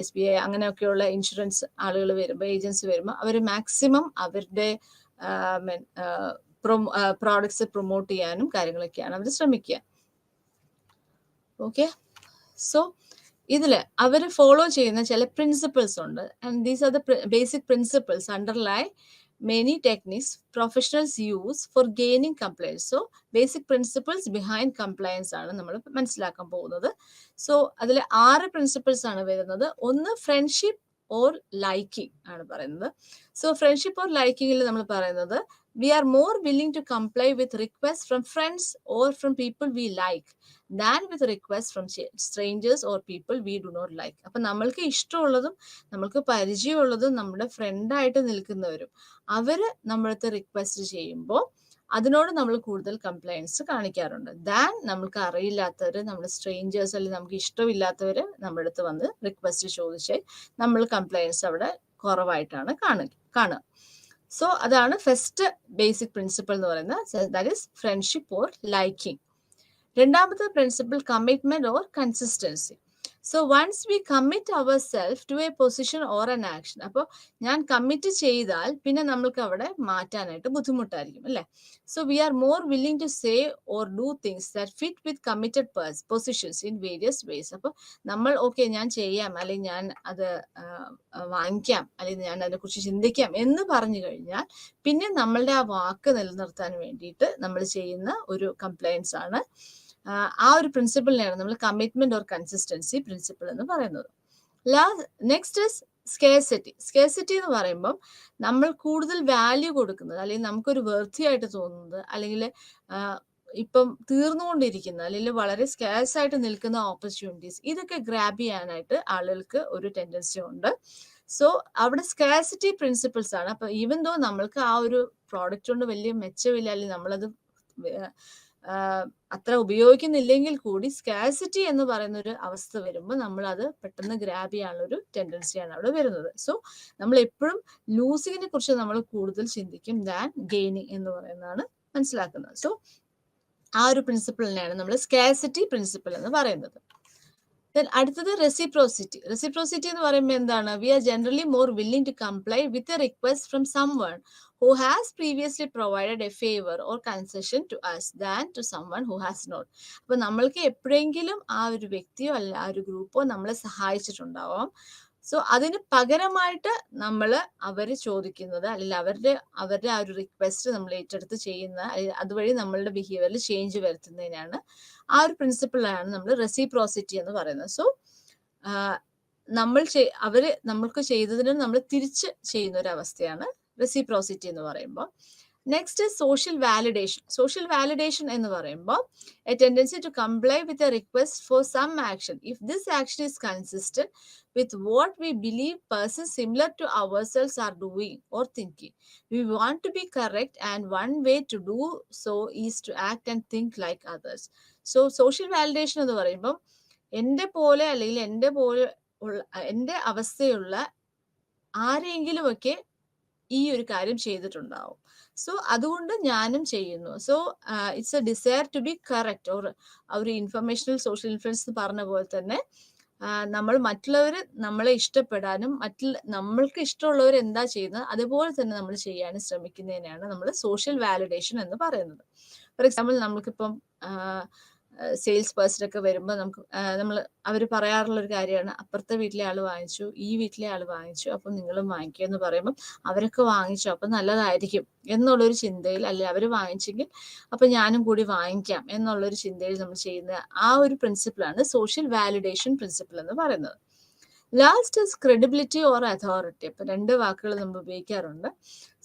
SBI അങ്ങനെയൊക്കെയുള്ള ഇൻഷുറൻസ് ആളുകൾ വരുമ്പോൾ, ഏജൻസി വരുമ്പോൾ അവർ മാക്സിമം അവരുടെ പ്രോഡക്ട്സ് പ്രൊമോട്ട് ചെയ്യാനും കാര്യങ്ങളൊക്കെയാണ് അവർ ശ്രമിക്കുക. ഓക്കെ, സോ ഇതില് അവർ ഫോളോ ചെയ്യുന്ന ചില പ്രിൻസിപ്പിൾസ് ഉണ്ട്. And these are the basic principles underlay many techniques professionals use for gaining compliance. So basic principles behind compliance ആണ് നമ്മൾ മനസ്സിലാക്കാൻ പോകുന്നത്. സോ അതിൽ 6 പ്രിൻസിപ്പിൾസ് ആണ് വരുന്നത്. ഒന്ന് ഫ്രണ്ട്ഷിപ്പ് ഓർ ലൈക്കിംഗ് ആണ് പറയുന്നത്. സോ ഫ്രണ്ട്ഷിപ്പ് ഓർ ലൈക്കിംഗിൽ നമ്മൾ പറയുന്നത് we are more willing to comply with requests from friends or from people we like than with requests from strangers or people we do not like. അപ്പൊ നമ്മൾക്ക് ഇഷ്ടമുള്ളതും നമ്മൾക്ക് പരിചയമുള്ളതും നമ്മുടെ ഫ്രണ്ടായിട്ട് നിൽക്കുന്നവരും അവര് നമ്മളടുത്ത് റിക്വസ്റ്റ് ചെയ്യുമ്പോൾ അതിനോട് നമ്മൾ കൂടുതൽ കംപ്ലൈൻസ് കാണിക്കാറുണ്ട് ദാൻ നമ്മൾക്ക് അറിയില്ലാത്തവര്, നമ്മുടെ സ്ട്രേഞ്ചേഴ്സ് അല്ലെങ്കിൽ നമുക്ക് ഇഷ്ടമില്ലാത്തവര് നമ്മുടെ അടുത്ത് വന്ന് റിക്വസ്റ്റ് ചോദിച്ച് നമ്മൾ കംപ്ലൈൻസ് അവിടെ കുറവായിട്ടാണ് കാണുക. സോ അതാണ് ഫസ്റ്റ് ബേസിക് പ്രിൻസിപ്പിൾ എന്ന് പറയുന്നത്, that is friendship or liking. രണ്ടാമത്തെ principle commitment or consistency. So once we commit our self to a position or an action, അപ്പോൾ ഞാൻ കമ്മിറ്റ് ചെയ്താൽ പിന്നെ നമ്മൾക്ക് അവിടെ മാറ്റാനായിട്ട് ബുദ്ധിമുട്ടായിരിക്കും അല്ലേ. So we are more willing to say or do things that fit with committed positions in various ways. അപ്പോൾ നമ്മൾ ഓക്കെ ഞാൻ ചെയ്യാം, അല്ലെങ്കിൽ ഞാൻ അത് വാങ്ങിക്കാം, അല്ലെങ്കിൽ ഞാൻ അതിനെക്കുറിച്ച് ചിന്തിക്കാം എന്ന് പറഞ്ഞു കഴിഞ്ഞാൽ പിന്നെ നമ്മളുടെ ആ വാക്ക് നിലനിർത്താൻ വേണ്ടിയിട്ട് നമ്മൾ ചെയ്യുന്ന ഒരു കംപ്ലയൻസ് ആണ്. ആ ഒരു പ്രിൻസിപ്പിളിനെയാണ് നമ്മൾ കമ്മിറ്റ്മെന്റ് ഓർ കൺസിസ്റ്റൻസി പ്രിൻസിപ്പിൾ എന്ന് പറയുന്നത്. Next is scarcity. സ്കേഴ്സിറ്റി എന്ന് പറയുമ്പം നമ്മൾ കൂടുതൽ വാല്യൂ കൊടുക്കുന്നത്, അല്ലെങ്കിൽ നമുക്കൊരു വർത്തി ആയിട്ട് തോന്നുന്നത്, അല്ലെങ്കിൽ ഇപ്പം തീർന്നുകൊണ്ടിരിക്കുന്ന അല്ലെങ്കിൽ വളരെ സ്കേഴ്സ് ആയിട്ട് നിൽക്കുന്ന ഓപ്പർച്യൂണിറ്റീസ്, ഇതൊക്കെ ഗ്രാബ് ചെയ്യാനായിട്ട് ആളുകൾക്ക് ഒരു ടെൻഡൻസി ഉണ്ട്. സോ അവിടെ സ്കാസിറ്റി പ്രിൻസിപ്പിൾസ് ആണ്. അപ്പൊ ഈവൻ ദോ നമ്മൾക്ക് ആ ഒരു പ്രോഡക്റ്റ് കൊണ്ട് വലിയ മെച്ചമില്ല, അല്ലെങ്കിൽ നമ്മളത് അത്ര ഉപയോഗിക്കുന്നില്ലെങ്കിൽ കൂടി സ്കാസിറ്റി എന്ന് പറയുന്ന ഒരു അവസ്ഥ വരുമ്പോൾ നമ്മൾ അത് പെട്ടെന്ന് ഗ്രാബ് ചെയ്യാനുള്ള ഒരു ടെൻഡൻസിയാണ് അവിടെ വരുന്നത്. സോ നമ്മൾ എപ്പോഴും ലൂസിങ്ങിനെ കുറിച്ച് നമ്മൾ കൂടുതൽ ചിന്തിക്കും ദാൻ ഗെയിനിങ് എന്ന് പറയുന്നതാണ് മനസ്സിലാക്കുന്നത്. സോ ആ ഒരു പ്രിൻസിപ്പിളിനെയാണ് നമ്മൾ സ്കാസിറ്റി പ്രിൻസിപ്പിൾ എന്ന് പറയുന്നത്. അടുത്തത് റെസിപ്രോസിറ്റി. റെസിപ്രോസിറ്റി എന്ന് പറയുമ്പോൾ എന്താണ്? We are generally more willing to comply with a request from someone who has previously provided a favor or concession to us than to someone who has not. അപ്പൊ നമ്മൾക്ക് എപ്പോഴെങ്കിലും ആ ഒരു വ്യക്തിയോ അല്ല ആ ഒരു ഗ്രൂപ്പോ നമ്മളെ സഹായിച്ചിട്ടുണ്ടാവാം. സോ അതിന് പകരമായിട്ട് നമ്മൾ അവർ ചോദിക്കുന്നത്, അല്ലെങ്കിൽ അവരുടെ ആ ഒരു റിക്വസ്റ്റ് നമ്മൾ ഏറ്റെടുത്ത് ചെയ്യുന്ന, അതുവഴി നമ്മളുടെ ബിഹേവിയറിൽ ചേഞ്ച് വരുത്തുന്നതിനാണ് ആ ഒരു പ്രിൻസിപ്പിളാണ് നമ്മൾ റെസിപ്രോസിറ്റി എന്ന് പറയുന്നത്. സോ അവര് നമ്മൾക്ക് ചെയ്തതിന് നമ്മൾ തിരിച്ച് ചെയ്യുന്ന ഒരു അവസ്ഥയാണ് റെസിപ്രോസിറ്റി എന്ന് പറയുമ്പോൾ. Next social validation. Social validation എന്ന് പറയുമ്പോൾ a tendency to comply with a request for some action if this action is consistent with what we believe person similar to ourselves are doing or thinking. We want to be correct and one way to do so is to act and think like others. So social validation എന്ന് പറയുമ്പോൾ എൻ്റെ പോലെ അല്ലെങ്കിൽ എൻ്റെ അവസ്ഥയുള്ള ആരെങ്കിലുമൊക്കെ ഈ ഒരു കാര്യം ചെയ്തിട്ടുണ്ടാവും. സോ അതുകൊണ്ട് ഞാനും ചെയ്യുന്നു. So it's a desire to be correct. Or ഒരു ഇൻഫർമേഷണൽ സോഷ്യൽ ഇൻഫ്ലുവൻസ് എന്ന് പറഞ്ഞ പോലെ തന്നെ നമ്മൾ മറ്റുള്ളവർ നമ്മളെ ഇഷ്ടപ്പെടാനും നമ്മൾക്ക് ഇഷ്ടമുള്ളവർ എന്താ ചെയ്യുന്നത് അതുപോലെ തന്നെ നമ്മൾ ചെയ്യാനും ശ്രമിക്കുന്നതിനാണ് നമ്മൾ സോഷ്യൽ വാലിഡേഷൻ എന്ന് പറയുന്നത്. ഫോർ എക്സാമ്പിൾ നമുക്കിപ്പം സെയിൽസ് പേഴ്സൺ ഒക്കെ വരുമ്പോൾ അവർ പറയാറുള്ള ഒരു കാര്യമാണ്, അപ്പുറത്തെ വീട്ടിലെ ആൾ വാങ്ങിച്ചു, ഈ വീട്ടിലെ ആൾ വാങ്ങിച്ചു, അപ്പം നിങ്ങളും വാങ്ങിക്കുക എന്ന് പറയുമ്പോൾ അവരൊക്കെ വാങ്ങിച്ചു അപ്പം നല്ലതായിരിക്കും എന്നുള്ളൊരു ചിന്തയിൽ, അല്ലെങ്കിൽ അവർ വാങ്ങിച്ചെങ്കിൽ അപ്പം ഞാനും കൂടി വാങ്ങിക്കാം എന്നുള്ളൊരു ചിന്തയിൽ നമ്മൾ ചെയ്യുന്ന ആ ഒരു പ്രിൻസിപ്പിളാണ് സോഷ്യൽ വാലിഡേഷൻ പ്രിൻസിപ്പിൾ എന്ന് പറയുന്നത്. Last is credibility or authority. അപ്പൊ രണ്ട് വാക്കുകൾ നമ്മൾ ഉപയോഗിക്കാറുണ്ട്.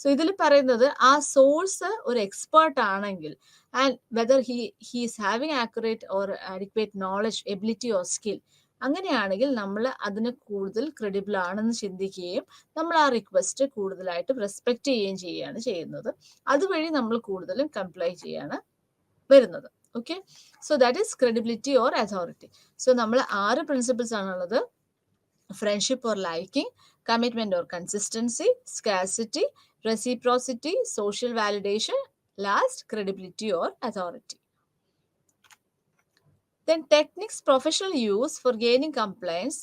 സോ ഇതിൽ പറയുന്നത് ആ സോഴ്സ് ഒരു എക്സ്പേർട്ട് ആണെങ്കിൽ and whether he is having accurate or adequate knowledge, ability or skill, അങ്ങനെയാണെങ്കിൽ നമ്മൾ അതിന് കൂടുതൽ ക്രെഡിബിൾ ആണെന്ന് ചിന്തിക്കുകയും നമ്മൾ ആ റിക്വസ്റ്റ് കൂടുതലായിട്ട് റെസ്പെക്ട് ചെയ്യുകയാണ് ചെയ്യുന്നത്. അതുവഴി നമ്മൾ കൂടുതലും കംപ്ലൈ ചെയ്യാണ് വരുന്നത്. Okay, so that is credibility or authority. So നമ്മൾ 6 പ്രിൻസിപ്പിൾസ് ആണുള്ളത്: friendship or liking, commitment or consistency, scarcity, reciprocity, social validation, last credibility or authority. Then techniques professional use for gaining compliance.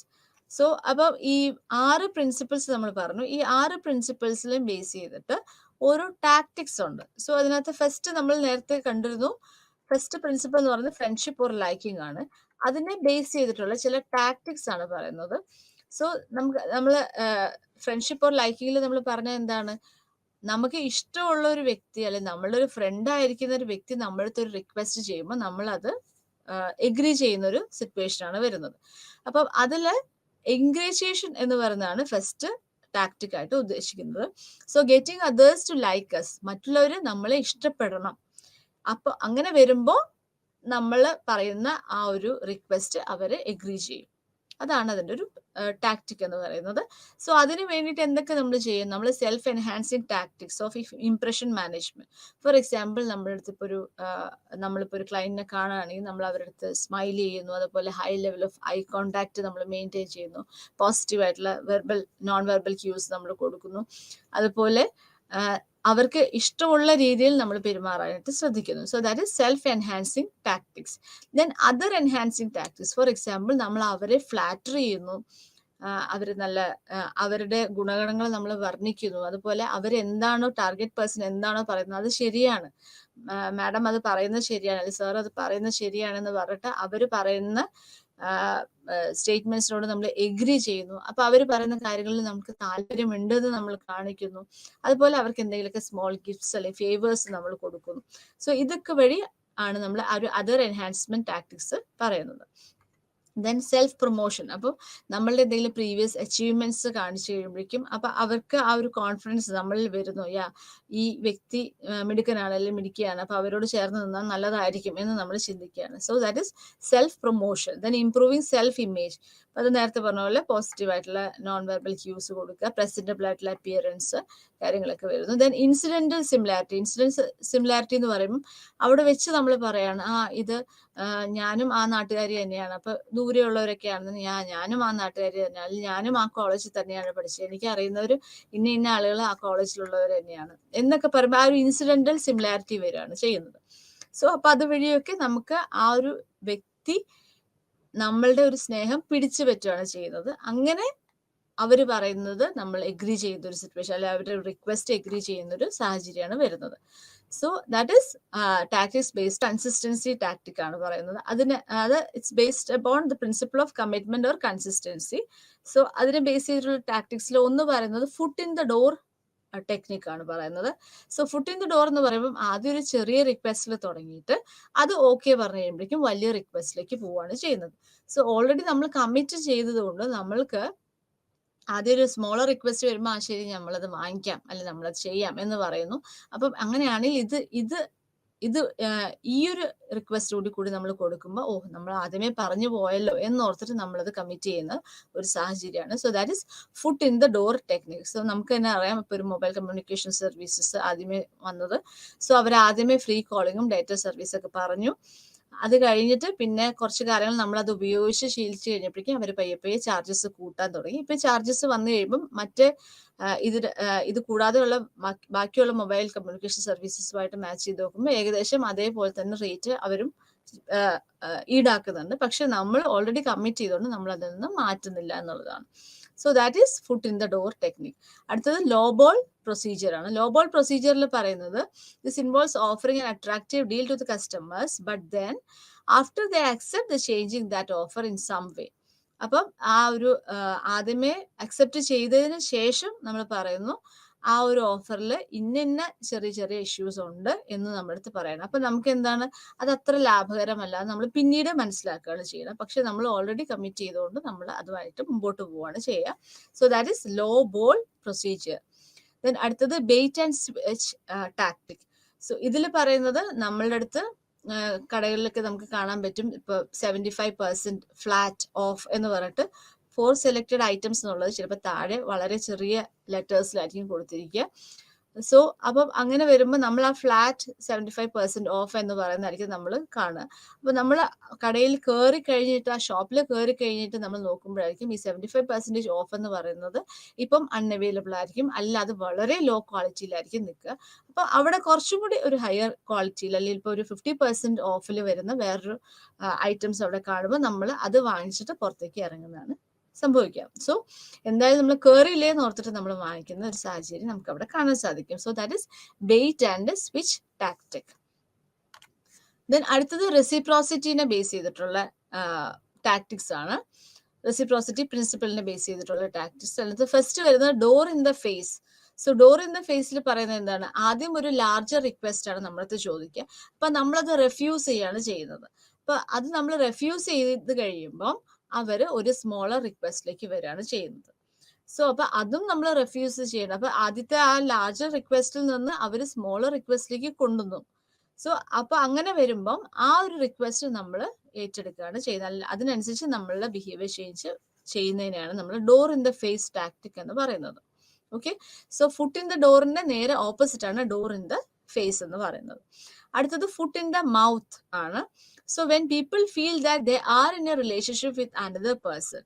So അപ്പം ഈ 6 principles നമ്മൾ പറഞ്ഞു. ഈ 6 പ്രിൻസിപ്പിൾസിലും base ചെയ്തിട്ട് ഓരോ tactics ഉണ്ട്. സോ അതിനകത്ത് ഫസ്റ്റ് നമ്മൾ നേരത്തെ കണ്ടിരുന്നു, ഫസ്റ്റ് പ്രിൻസിപ്പിൾ എന്ന് പറയുന്നത് ഫ്രണ്ട്ഷിപ്പ് ഓർ ലൈക്കിംഗ് ആണ്. അതിനെ ബേസ് ചെയ്തിട്ടുള്ള ചില ടാക്ടിക്സ് ആണ് പറയുന്നത്. സോ നമ്മള് ഫ്രണ്ട്ഷിപ്പ് ഓർ ലൈക്കിങ്ങിൽ നമ്മൾ പറഞ്ഞ എന്താണ്, നമുക്ക് ഇഷ്ടമുള്ള ഒരു വ്യക്തി അല്ലെങ്കിൽ നമ്മളുടെ ഒരു ഫ്രണ്ട് ആയിരിക്കുന്ന ഒരു വ്യക്തി നമ്മളടുത്ത് ഒരു റിക്വസ്റ്റ് ചെയ്യുമ്പോൾ നമ്മൾ അത് എഗ്രി ചെയ്യുന്ന ഒരു സിറ്റുവേഷൻ ആണ് വരുന്നത്. അപ്പം അതില് എൻകറേജേഷൻ എന്ന് പറയുന്നതാണ് ഫസ്റ്റ് ടാക്ടിക് ആയിട്ട് ഉദ്ദേശിക്കുന്നത്. So getting others to like us, മറ്റുള്ളവർ നമ്മളെ ഇഷ്ടപ്പെടണം. അപ്പൊ അങ്ങനെ വരുമ്പോൾ നമ്മൾ പറയുന്ന ആ ഒരു റിക്വസ്റ്റ് അവര് എഗ്രി ചെയ്യും. അതാണ് അതിൻ്റെ ഒരു ടാക്ടിക് എന്ന് പറയുന്നത്. സോ അതിന് വേണ്ടിയിട്ട് എന്തൊക്കെ നമ്മൾ ചെയ്യും? നമ്മൾ self enhancing tactics of impression management. For example നമ്മളിപ്പോൾ ഒരു ക്ലയന്റിനെ കാണുകയാണെങ്കിൽ നമ്മൾ അവരുടെ അടുത്ത് സ്മൈൽ ചെയ്യുന്നു, അതുപോലെ high level of eye contact നമ്മൾ മെയിൻറ്റെയിൻ ചെയ്യുന്നു, പോസിറ്റീവ് ആയിട്ടുള്ള നോൺ വെർബൽ ക്യൂസ് നമ്മൾ കൊടുക്കുന്നു. അതുപോലെ അവർക്ക് ഇഷ്ടമുള്ള രീതിയിൽ നമ്മൾ പെരുമാറാനായിട്ട് ശ്രദ്ധിക്കുന്നു. So that is self enhancing tactics. Then other enhancing tactics, for example നമ്മൾ അവരെ ഫ്ലാറ്റർ ചെയ്യുന്നു, അവർ നല്ല അവരുടെ ഗുണഗണങ്ങൾ നമ്മൾ വർണ്ണിക്കുന്നു, അതുപോലെ അവരെന്താണോ ടാർഗറ്റ് പേഴ്സൺ എന്താണോ പറയുന്നത് അത് ശരിയാണ്, മാഡം അത് പറയുന്നത് ശരിയാണ്, അല്ലെങ്കിൽ സാർ അത് പറയുന്നത് ശരിയാണെന്ന് പറഞ്ഞിട്ട് അവർ പറയുന്ന സ്റ്റേറ്റ്മെന്റ്സിനോട് നമ്മൾ എഗ്രി ചെയ്യുന്നു. അപ്പൊ അവർ പറയുന്ന കാര്യങ്ങളിൽ നമുക്ക് താല്പര്യമുണ്ടെന്ന് നമ്മൾ കാണിക്കുന്നു. അതുപോലെ അവർക്ക് എന്തെങ്കിലുമൊക്കെ സ്മോൾ ഗിഫ്റ്റ്സ് അല്ലെങ്കിൽ ഫേവേഴ്സ് നമ്മൾ കൊടുക്കുന്നു. സോ ഇതൊക്കെ വഴി ആണ് നമ്മൾ ഒരു അതർ എൻഹാൻസ്മെന്റ് ടാക്ടിക്സ് പറയുന്നത്. Then self promotion. അപ്പോൾ നമ്മളുടെ എന്തെങ്കിലും പ്രീവിയസ് അച്ചീവ്മെന്റ്സ് കാണിച്ചു കഴിയുമ്പോഴേക്കും അപ്പൊ അവർക്ക് ആ ഒരു കോൺഫിഡൻസ് നമ്മളിൽ വരുന്നു, ഈ വ്യക്തി മിടുക്കനാണ് അല്ലെങ്കിൽ മിടുക്കിയാണ്, അപ്പൊ അവരോട് ചേർന്ന് നിന്നാൽ നല്ലതായിരിക്കും എന്ന് നമ്മൾ ചിന്തിക്കുകയാണ്. So that is self promotion. Then improving self image. അത് നേരത്തെ പറഞ്ഞ പോലെ പോസിറ്റീവ് ആയിട്ടുള്ള നോൺ വെർബൽ ക്യൂസ് കൊടുക്കുക, പ്രസന്റബിൾ ആയിട്ടുള്ള അപ്പിയറൻസ് കാര്യങ്ങളൊക്കെ വരുന്നു. Then incidental similarity. Incident similarity എന്ന് പറയുമ്പോൾ അവിടെ വെച്ച് നമ്മൾ പറയാണ്, ഇത് ഞാനും ആ നാട്ടുകാരി തന്നെയാണ്, അപ്പൊ ദൂരെയുള്ളവരൊക്കെയാണെന്ന് ഞാനും ആ നാട്ടുകാരി തന്നെയാണ്, അല്ലെങ്കിൽ ഞാനും ആ കോളേജിൽ തന്നെയാണ് പഠിച്ചത്, എനിക്ക് അറിയുന്നവർ ഇന്ന ആളുകൾ ആ കോളേജിലുള്ളവർ തന്നെയാണ് എന്നൊക്കെ പറയുമ്പോൾ ആ ഒരു ഇൻസിഡന്റൽ സിമിലാരിറ്റി വരികയാണ് ചെയ്യുന്നത്. സോ അപ്പൊ അതുവഴിയൊക്കെ നമുക്ക് ആ ഒരു വ്യക്തി നമ്മളുടെ ഒരു സ്നേഹം പിടിച്ചു പറ്റുകയാണ് ചെയ്യുന്നത്. അങ്ങനെ അവർ പറയുന്നത് നമ്മൾ എഗ്രി ചെയ്യുന്ന ഒരു സിറ്റുവേഷൻ, അല്ലെങ്കിൽ അവരുടെ റിക്വസ്റ്റ് എഗ്രി ചെയ്യുന്ന ഒരു സാഹചര്യമാണ് വരുന്നത്. So that is tactics based consistency tactic ആണ് പറയുന്നത്. അത് it's based upon the principle of commitment or consistency. So അതിനെ ബേസ് ചെയ്തിട്ടുള്ള ടാക്ടിക്സിൽ ഒന്ന് പറയുന്നത് foot in the door technique ആണ് പറയുന്നത്. So foot in the door എന്ന് പറയുമ്പോൾ ആദ്യം ഒരു ചെറിയ റിക്വസ്റ്റിൽ തുടങ്ങിയിട്ട് അത് ഓക്കെ പറഞ്ഞു കഴിയുമ്പോഴേക്കും വലിയ റിക്വസ്റ്റിലേക്ക് പോവുകയാണ് ചെയ്യുന്നത്. സോ ഓൾറെഡി നമ്മൾ കമ്മിറ്റ് ചെയ്തതുകൊണ്ട് നമ്മൾക്ക് ആദ്യം ഒരു സ്മോളർ റിക്വസ്റ്റ് വരുമ്പോൾ ശരി നമ്മളത് വാങ്ങിക്കാം അല്ലെങ്കിൽ നമ്മളത് ചെയ്യാം എന്ന് പറയുന്നു. അപ്പം അങ്ങനെയാണെങ്കിൽ ഇത് ഈ ഒരു റിക്വസ്റ്റ് കൂടി നമ്മൾ കൊടുക്കുമ്പോൾ നമ്മൾ ആദ്യമേ പറഞ്ഞു പോയല്ലോ എന്നോർത്തിട്ട് നമ്മളത് കമ്മിറ്റ് ചെയ്യുന്ന ഒരു സാഹചര്യമാണ്. So that is foot in the door technique. So നമുക്ക് തന്നെ അറിയാം, ഇപ്പോൾ ഒരു മൊബൈൽ കമ്മ്യൂണിക്കേഷൻ സർവീസസ് ആദ്യമേ വന്നത്. സോ അവർ ആദ്യമേ ഫ്രീ കോളിങ്ങും ഡേറ്റ സർവീസൊക്കെ പറഞ്ഞു. അത് കഴിഞ്ഞിട്ട് പിന്നെ കുറച്ച് കാര്യങ്ങൾ നമ്മൾ അത് ഉപയോഗിച്ച് ശീലിച്ചു കഴിഞ്ഞപ്പോഴേക്കും അവർ പയ്യെ ചാർജസ് കൂട്ടാൻ തുടങ്ങി. ഇപ്പൊ ചാർജസ് വന്നു കഴിയുമ്പോൾ മറ്റേ ഇത് കൂടാതെയുള്ള ബാക്കിയുള്ള മൊബൈൽ കമ്മ്യൂണിക്കേഷൻ സർവീസസുമായിട്ട് മാച്ച് ചെയ്ത് നോക്കുമ്പോൾ ഏകദേശം അതേപോലെ തന്നെ റേറ്റ് അവരും ഈടാക്കുന്നുണ്ട്. പക്ഷെ നമ്മൾ ഓൾറെഡി കമ്മിറ്റ് ചെയ്തുകൊണ്ട് നമ്മൾ അതിൽ നിന്ന് മാറ്റുന്നില്ല എന്നുള്ളതാണ്. So that is foot in the door technique. അടുത്തത് ലോ ബോൾ പ്രൊസീജിയർ ആണ്. ലോ ബോൾ പ്രൊസീജിയറിൽ പറയുന്നത് this involves offering an attractive deal to the customers but then after they accept the changing that offer in some way. അപ്പം ആ ഒരു ആദ്യമേ accept ചെയ്തതിന് ശേഷം നമ്മൾ പറയുന്നു ആ ഒരു ഓഫറിൽ ഇന്ന ചെറിയ ഇഷ്യൂസ് ഉണ്ട് എന്ന് നമ്മളടുത്ത് പറയണം. അപ്പൊ നമുക്ക് എന്താണ്, അത് അത്ര ലാഭകരമല്ല, നമ്മൾ പിന്നീട് മനസ്സിലാക്കുകയാണ് ചെയ്യുന്നത്. പക്ഷെ നമ്മൾ ഓൾറെഡി കമ്മിറ്റ് ചെയ്തുകൊണ്ട് നമ്മൾ അതുമായിട്ട് മുമ്പോട്ട് പോവുകയാണ് ചെയ്യുക. So that is low ball procedure. Then അടുത്തത് bait and switch tactic. So ഇതിൽ പറയുന്നത് നമ്മളുടെ അടുത്ത് കടകളിലൊക്കെ നമുക്ക് കാണാൻ പറ്റും, ഇപ്പൊ 75% ഫ്ലാറ്റ് ഓഫ് എന്ന് പറഞ്ഞിട്ട് 4 സെലക്ടഡ് ഐറ്റംസ് എന്നുള്ളത് ചിലപ്പോൾ താഴെ വളരെ ചെറിയ ലെറ്റേഴ്സിലായിരിക്കും കൊടുത്തിരിക്കുക. സോ അപ്പം അങ്ങനെ വരുമ്പോൾ നമ്മൾ ആ ഫ്ലാറ്റ് 75% ഓഫ് എന്ന് പറയുന്നതായിരിക്കും നമ്മൾ കാണുക. അപ്പൊ നമ്മൾ കടയിൽ കയറി കഴിഞ്ഞിട്ട്, ആ ഷോപ്പിൽ കയറി കഴിഞ്ഞിട്ട് നമ്മൾ നോക്കുമ്പോഴായിരിക്കും ഈ 75% ഓഫ് എന്ന് പറയുന്നത് ഇപ്പം അൺഅവൈലബിൾ ആയിരിക്കും, അല്ലാതെ വളരെ ലോ ക്വാളിറ്റിയിലായിരിക്കും നിൽക്കുക. അപ്പൊ അവിടെ കുറച്ചും കൂടി ഒരു ഹയർ ക്വാളിറ്റിയിൽ, അല്ലെങ്കിൽ ഇപ്പോൾ ഒരു 50% ഓഫിൽ വരുന്ന വേറൊരു ഐറ്റംസ് അവിടെ കാണുമ്പോൾ നമ്മൾ അത് വാങ്ങിച്ചിട്ട് പുറത്തേക്ക് ഇറങ്ങുന്നതാണ് സംഭവിക്കാം. സോ എന്തായാലും നമ്മൾ കയറിയില്ലേന്ന് ഓർത്തിട്ട് നമ്മൾ വാങ്ങിക്കുന്ന ഒരു സാഹചര്യം നമുക്ക് അവിടെ കാണാൻ സാധിക്കും. So that is bait and switch tactic. Then അടുത്തത് റെസിപ്രോസിറ്റിനെ ബേസ് ചെയ്തിട്ടുള്ള ടാക്ടിക്സ് ആണ്. റെസിപ്രോസിറ്റി പ്രിൻസിപ്പിളിനെ ബേസ് ചെയ്തിട്ടുള്ള ടാക്ടിക്സ്. അതിനകത്ത് ഫസ്റ്റ് വരുന്നത് door in the face. So door in the ഫേസിൽ പറയുന്നത് എന്താണ്, ആദ്യം ഒരു ലാർജർ റിക്വസ്റ്റ് ആണ് നമ്മളടുത്ത് ചോദിക്കുക, അപ്പൊ നമ്മളത് റെഫ്യൂസ് ചെയ്യാണ് ചെയ്യുന്നത്. അപ്പൊ അത് നമ്മൾ റെഫ്യൂസ് ചെയ്ത് കഴിയുമ്പോൾ അവർ ഒരു സ്മോളർ റിക്വസ്റ്റിലേക്ക് വരികയാണ് ചെയ്യുന്നത്. സോ അപ്പൊ അതും നമ്മൾ റെഫ്യൂസ് ചെയ്യണം. അപ്പൊ ആദ്യത്തെ ആ ലാർജർ റിക്വസ്റ്റിൽ നിന്ന് അവർ സ്മോളർ റിക്വസ്റ്റിലേക്ക് കൊണ്ടുവന്നു. സോ അപ്പൊ അങ്ങനെ വരുമ്പം ആ ഒരു റിക്വസ്റ്റ് നമ്മൾ ഏറ്റെടുക്കുകയാണ് ചെയ്യുന്നത്. അതിനനുസരിച്ച് നമ്മളുടെ ബിഹേവിയർ ചേഞ്ച് ചെയ്യുന്നതിനാണ് നമ്മൾ door in the face tactic എന്ന് പറയുന്നത്. Okay, so foot in the ഡോറിന്റെ നേരെ ഓപ്പോസിറ്റ് ആണ് ഡോർ ഇൻ ദ ഫേസ് എന്ന് പറയുന്നത്. അടുത്തത് ഫുട്ട് ഇൻ ദ മൗത്ത് ആണ്. So when people feel that they are in A relationship with another person.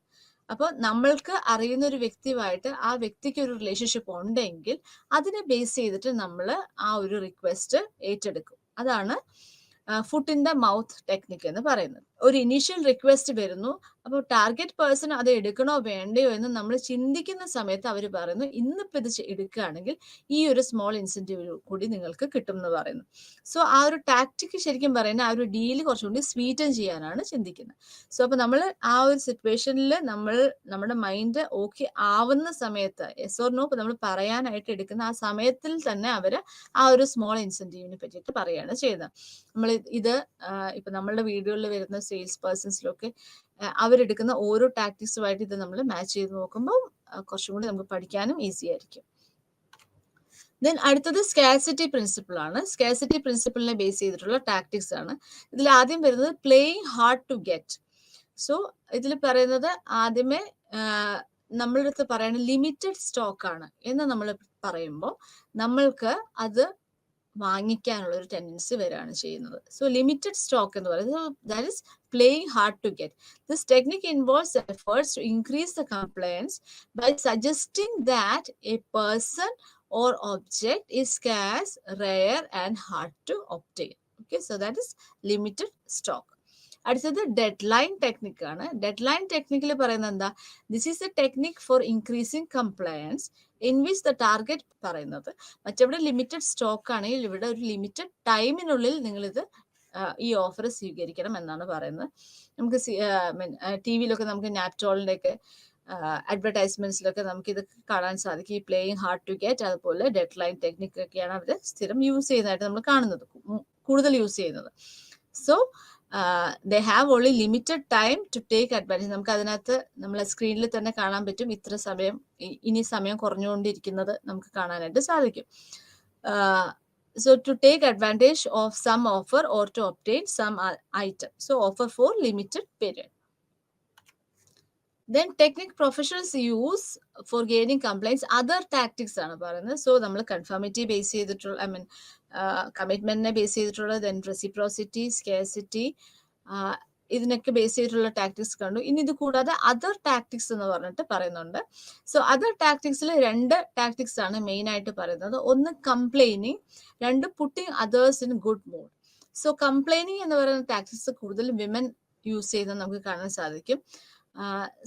അപ്പോൾ നമ്മൾക്ക് അറിയുന്ന ഒരു വ്യക്തിയുമായിട്ട് ആ വ്യക്തിക്ക് ഒരു റിലേഷൻഷിപ്പ് ഉണ്ടെങ്കിൽ അതിനെ ബേസ് ചെയ്തിട്ട് നമ്മൾ ആ ഒരു റിക്വസ്റ്റ് ഏറ്റെടുക്കും. അതാണ് foot in the mouth technique എന്ന് പറയുന്നത്. ഒരു ഇനീഷ്യൽ റിക്വസ്റ്റ് വരുന്നു, അപ്പോൾ ടാർഗറ്റ് പേഴ്സൺ അത് എടുക്കണോ വേണ്ടയോ എന്ന് നമ്മൾ ചിന്തിക്കുന്ന സമയത്ത് അവർ പറയുന്നു ഇന്നിപ്പോൾ ഇത് എടുക്കുകയാണെങ്കിൽ ഈ ഒരു സ്മോൾ ഇൻസെന്റീവ് കൂടി നിങ്ങൾക്ക് കിട്ടും എന്ന് പറയുന്നു. സോ ആ ഒരു ടാക്ടിക്ക് ശരിക്കും പറയുന്നത് ആ ഒരു ഡീല് കുറച്ചുകൂടി സ്വീറ്റൻ ചെയ്യാനാണ് ചിന്തിക്കുന്നത്. സോ അപ്പോൾ നമ്മൾ ആ ഒരു സിറ്റുവേഷനിൽ നമ്മുടെ മൈൻഡ് ഓക്കെ ആവുന്ന സമയത്ത് യെസ് ഓർ നോ നമ്മൾ പറയാനായിട്ട് എടുക്കുന്ന ആ സമയത്തിൽ തന്നെ അവർ ആ ഒരു സ്മോൾ ഇൻസെന്റീവിനെ പറ്റിയിട്ട് പറയുകയാണ് ചെയ്യുന്നത്. നമ്മൾ ഇത് ഇപ്പൊ നമ്മളുടെ വീഡിയോയിൽ വരുന്ന സെയിൽസ് പേഴ്സൺസിലൊക്കെ അവരെടുക്കുന്ന ഓരോ ടാക്ടിക്സുമായിട്ട് ഇത് നമ്മൾ മാച്ച് ചെയ്ത് നോക്കുമ്പോൾ കുറച്ചും കൂടി നമുക്ക് പഠിക്കാനും ഈസി ആയിരിക്കും. ദെൻ അടുത്തത് സ്കാർസിറ്റി പ്രിൻസിപ്പിൾ ആണ്. സ്കാർസിറ്റി പ്രിൻസിപ്പിളിനെ ബേസ് ചെയ്തിട്ടുള്ള ടാക്ടിക്സ് ആണ്. ഇതിൽ ആദ്യം വരുന്നത് playing hard to get. So ഇതിൽ പറയുന്നത് ആദ്യമേ നമ്മളുടെ അടുത്ത് പറയുന്നത് ലിമിറ്റഡ് സ്റ്റോക്ക് ആണ് എന്ന് നമ്മൾ പറയുമ്പോൾ നമ്മൾക്ക് അത് വാങ്ങിക്കാനുള്ള ഒരു ടെൻഡൻസി വരികയാണ് ചെയ്യുന്നത്. സോ ലിമിറ്റഡ് സ്റ്റോക്ക് എന്ന് പറയുന്നത് that is playing hard to get. This technique involves efforts to increase the compliance by suggesting that a person or object is scarce, rare and hard to obtain. Okay, so that is limited stock. അടുത്തത് dead line technique ആണ്. Dead line ടെക്നിക്കിൽ പറയുന്നത് എന്താ? This is A technique four increasing compliance in which the target പറയുന്നത് മറ്റെവിടെ limited stock ആണെങ്കിൽ ഇവിടെ ഒരു limited ടൈമിനുള്ളിൽ നിങ്ങളിത് ഈ ഓഫർ സ്വീകരിക്കണം എന്നാണ് പറയുന്നത്. നമുക്ക് ടി വിയിലൊക്കെ നമുക്ക് നാപ്റ്റോളിൻ്റെ ഒക്കെ അഡ്വർടൈസ്മെന്റ്സിലൊക്കെ നമുക്ക് ഇത് കാണാൻ സാധിക്കും. ഈ പ്ലേയിങ് ഹാർഡ് ടു ഗെറ്റ് അതുപോലെ ഡെഡ് ലൈൻ ടെക്നിക് ഒക്കെയാണ് അവർ സ്ഥിരം യൂസ് ചെയ്യുന്നതായിട്ട് നമ്മൾ കാണുന്നത്, കൂടുതൽ യൂസ് ചെയ്യുന്നത്. So they have only limited time to take advantage. നമുക്ക് അതിനകത്ത് നമ്മളെ സ്ക്രീനിൽ തന്നെ കാണാൻ പറ്റും ഇത്ര സമയം, ഇനി സമയം കുറഞ്ഞുകൊണ്ടിരിക്കുന്നത് നമുക്ക് കാണാനായിട്ട് സാധിക്കും. So to take advantage of some offer or to obtain some item. So offer for limited period. Then technique professionals use for gaining compliance other tactics ആണ് പറയുന്നത്. സോ നമ്മൾ കൺഫർമിറ്റി ബേസ് ചെയ്തിട്ടുള്ള കമ്മിറ്റ്മെന്റിനെ ബേസ് ചെയ്തിട്ടുള്ള ദെൻ റെസിപ്രോസിറ്റി, സ്കേഴ്സിറ്റി ഇതിനൊക്കെ base ചെയ്തിട്ടുള്ള tactics കണ്ടു. ഇനി ഇത് കൂടാതെ അതർ ടാക്ടിക്സ് എന്ന് പറഞ്ഞിട്ട് പറയുന്നുണ്ട്. സോ അതർ ടാക്ടിക്സിൽ 2 ടാക്ടിക്സ് ആണ് മെയിൻ ആയിട്ട് പറയുന്നത്. ഒന്ന് complaining, 2 putting others in good mood. So complaining എന്ന് പറയുന്ന ടാക്ടിക്സ് കൂടുതലും വിമൻ യൂസ് ചെയ്യുന്നത് നമുക്ക് കാണാൻ സാധിക്കും.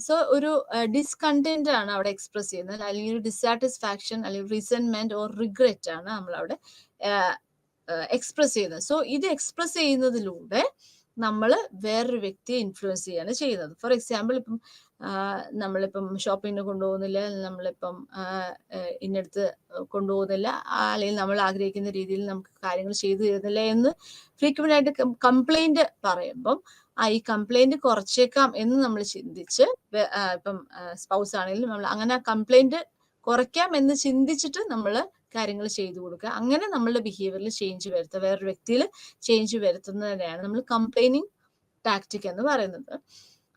സോ ഒരു ഡിസ്കണ്ടന്റ് ആണ് അവിടെ എക്സ്പ്രസ് ചെയ്യുന്നത്, അല്ലെങ്കിൽ ഒരു ഡിസാറ്റിസ്ഫാക്ഷൻ അല്ലെങ്കിൽ റിസെന്റ്മെന്റ് ഓർ റിഗ്രറ്റ് ആണ് നമ്മൾ അവിടെ എക്സ്പ്രസ് ചെയ്യുന്നത്. സോ ഇത് എക്സ്പ്രസ് ചെയ്യുന്നതിലൂടെ നമ്മൾ വേറൊരു വ്യക്തിയെ ഇൻഫ്ലുവൻസ് ചെയ്യാണ് ചെയ്യുന്നത്. ഫോർ എക്സാമ്പിൾ ഇപ്പം നമ്മളിപ്പം ഷോപ്പിങ്ങിന് കൊണ്ടുപോകുന്നില്ല, നമ്മളിപ്പം ഇന്നടുത്ത് കൊണ്ടുപോകുന്നില്ല, അല്ലെങ്കിൽ നമ്മൾ ആഗ്രഹിക്കുന്ന രീതിയിൽ നമുക്ക് കാര്യങ്ങൾ ചെയ്തു തരുന്നില്ല എന്ന് ഫ്രീക്വന്റ് ആയിട്ട് കംപ്ലൈന്റ് പറയുമ്പം ഈ കംപ്ലൈന്റ് കുറച്ചേക്കാം എന്ന് നമ്മൾ ചിന്തിച്ച്, ഇപ്പം സ്പൗസ് ആണെങ്കിലും നമ്മൾ അങ്ങനെ കംപ്ലൈന്റ് കുറയ്ക്കാം എന്ന് ചിന്തിച്ചിട്ട് നമ്മൾ കാര്യങ്ങൾ ചെയ്തു കൊടുക്കുക. അങ്ങനെ നമ്മളുടെ ബിഹേവിയറിൽ ചേഞ്ച് വരുത്തുക, വേറൊരു വ്യക്തിയിൽ ചേഞ്ച് വരുത്തുന്നതിനെയാണ് നമ്മൾ കംപ്ലൈനിങ് ടാക്ടിക് എന്ന് പറയുന്നത്.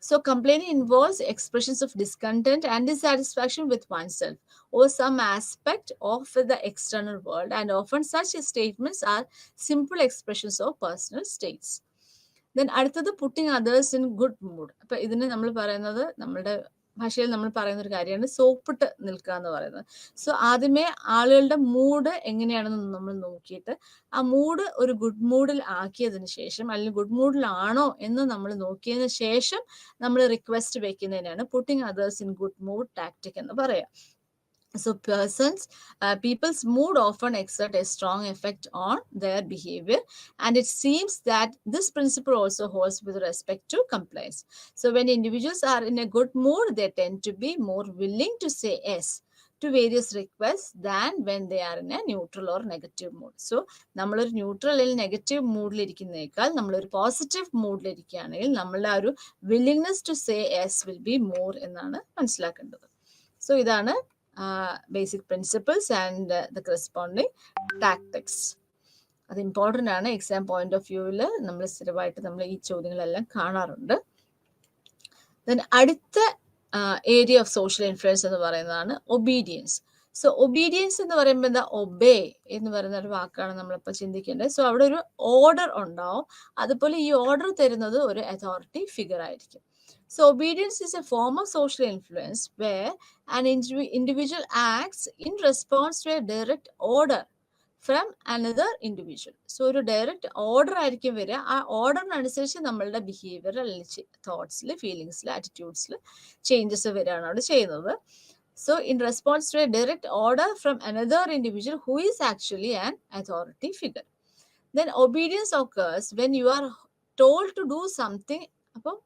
So complaining involves expressions of discontent and dissatisfaction with oneself or some aspect of the external world, and often such statements are simple expressions of personal states. Then അടുത്തത് putting others in good mood. അപ്പൊ ഇതിന് നമ്മൾ പറയുന്നത്, നമ്മുടെ ഭാഷയിൽ നമ്മൾ പറയുന്ന ഒരു കാര്യമാണ് സോപ്പിട്ട് നിൽക്കുക എന്ന് പറയുന്നത്. സോ ആദ്യമേ ആളുകളുടെ മൂഡ് എങ്ങനെയാണെന്ന് നമ്മൾ നോക്കിയിട്ട് ആ മൂഡ് ഒരു ഗുഡ് മൂഡിൽ ആക്കിയതിന് ശേഷം, അല്ലെങ്കിൽ ഗുഡ് മൂഡിലാണോ എന്ന് നമ്മൾ നോക്കിയതിന് ശേഷം നമ്മൾ റിക്വസ്റ്റ് വെക്കുന്നതിനാണ് putting others in good mood tactic എന്ന് പറയാം. So people's mood often exert a strong effect on their behavior, and it seems that this principle also holds with respect to compliance. So when individuals are in a good mood, they tend to be more willing to say yes to various requests than when they are in a neutral or negative mood. So നമ്മളൊരു neutral അല്ലെങ്കിൽ negative മൂഡിൽ ഇരിക്കുന്നതിനേക്കാൾ നമ്മളൊരു positive മൂഡിൽ ഇരിക്കുകയാണെങ്കിൽ നമ്മളുടെ ആ ഒരു willingness to say yes will be more എന്നാണ് മനസ്സിലാക്കേണ്ടത്. സോ ഇതാണ് basic principles and the corresponding tactics. അത് ഇമ്പോർട്ടൻ്റ് ആണ്. എക്സാം പോയിന്റ് ഓഫ് വ്യൂവിൽ നമ്മൾ സ്ഥിരമായിട്ട് നമ്മൾ ഈ ചോദ്യങ്ങളെല്ലാം കാണാറുണ്ട്. ദെൻ അടുത്ത ഏരിയ ഓഫ് സോഷ്യൽ ഇൻഫ്ലുവൻസ് എന്ന് പറയുന്നതാണ് ഒബീഡിയൻസ്. സോ ഒബീഡിയൻസ് എന്ന് പറയുമ്പോൾ എന്താ? ഒബേ എന്ന് പറയുന്ന ഒരു വാക്കാണ് നമ്മളിപ്പോൾ ചിന്തിക്കേണ്ടത്. സോ അവിടെ ഒരു ഓർഡർ ഉണ്ടാവും, അതുപോലെ ഈ ഓർഡർ തരുന്നത് ഒരു അതോറിറ്റി ഫിഗർ ആയിരിക്കും. So obedience is a form of social influence where an individual acts in response to a direct order from another individual. So ഒരു ഡയറക്റ്റ് ഓർഡർ ആയിരിക്കും വരിക. ആ ഓർഡറിനനുസരിച്ച് നമ്മളുടെ ബിഹേവിയർ അല്ലെങ്കിൽ തോട്ട്സിൽ, ഫീലിങ്സിൽ, ആറ്റിറ്റ്യൂഡ്സിൽ ചേഞ്ചസ് വരികയാണ് അവിടെ ചെയ്യുന്നത്. So in response to a direct order from another individual who is actually an authority figure. Then obedience occurs when you are told to do something. അപ്പം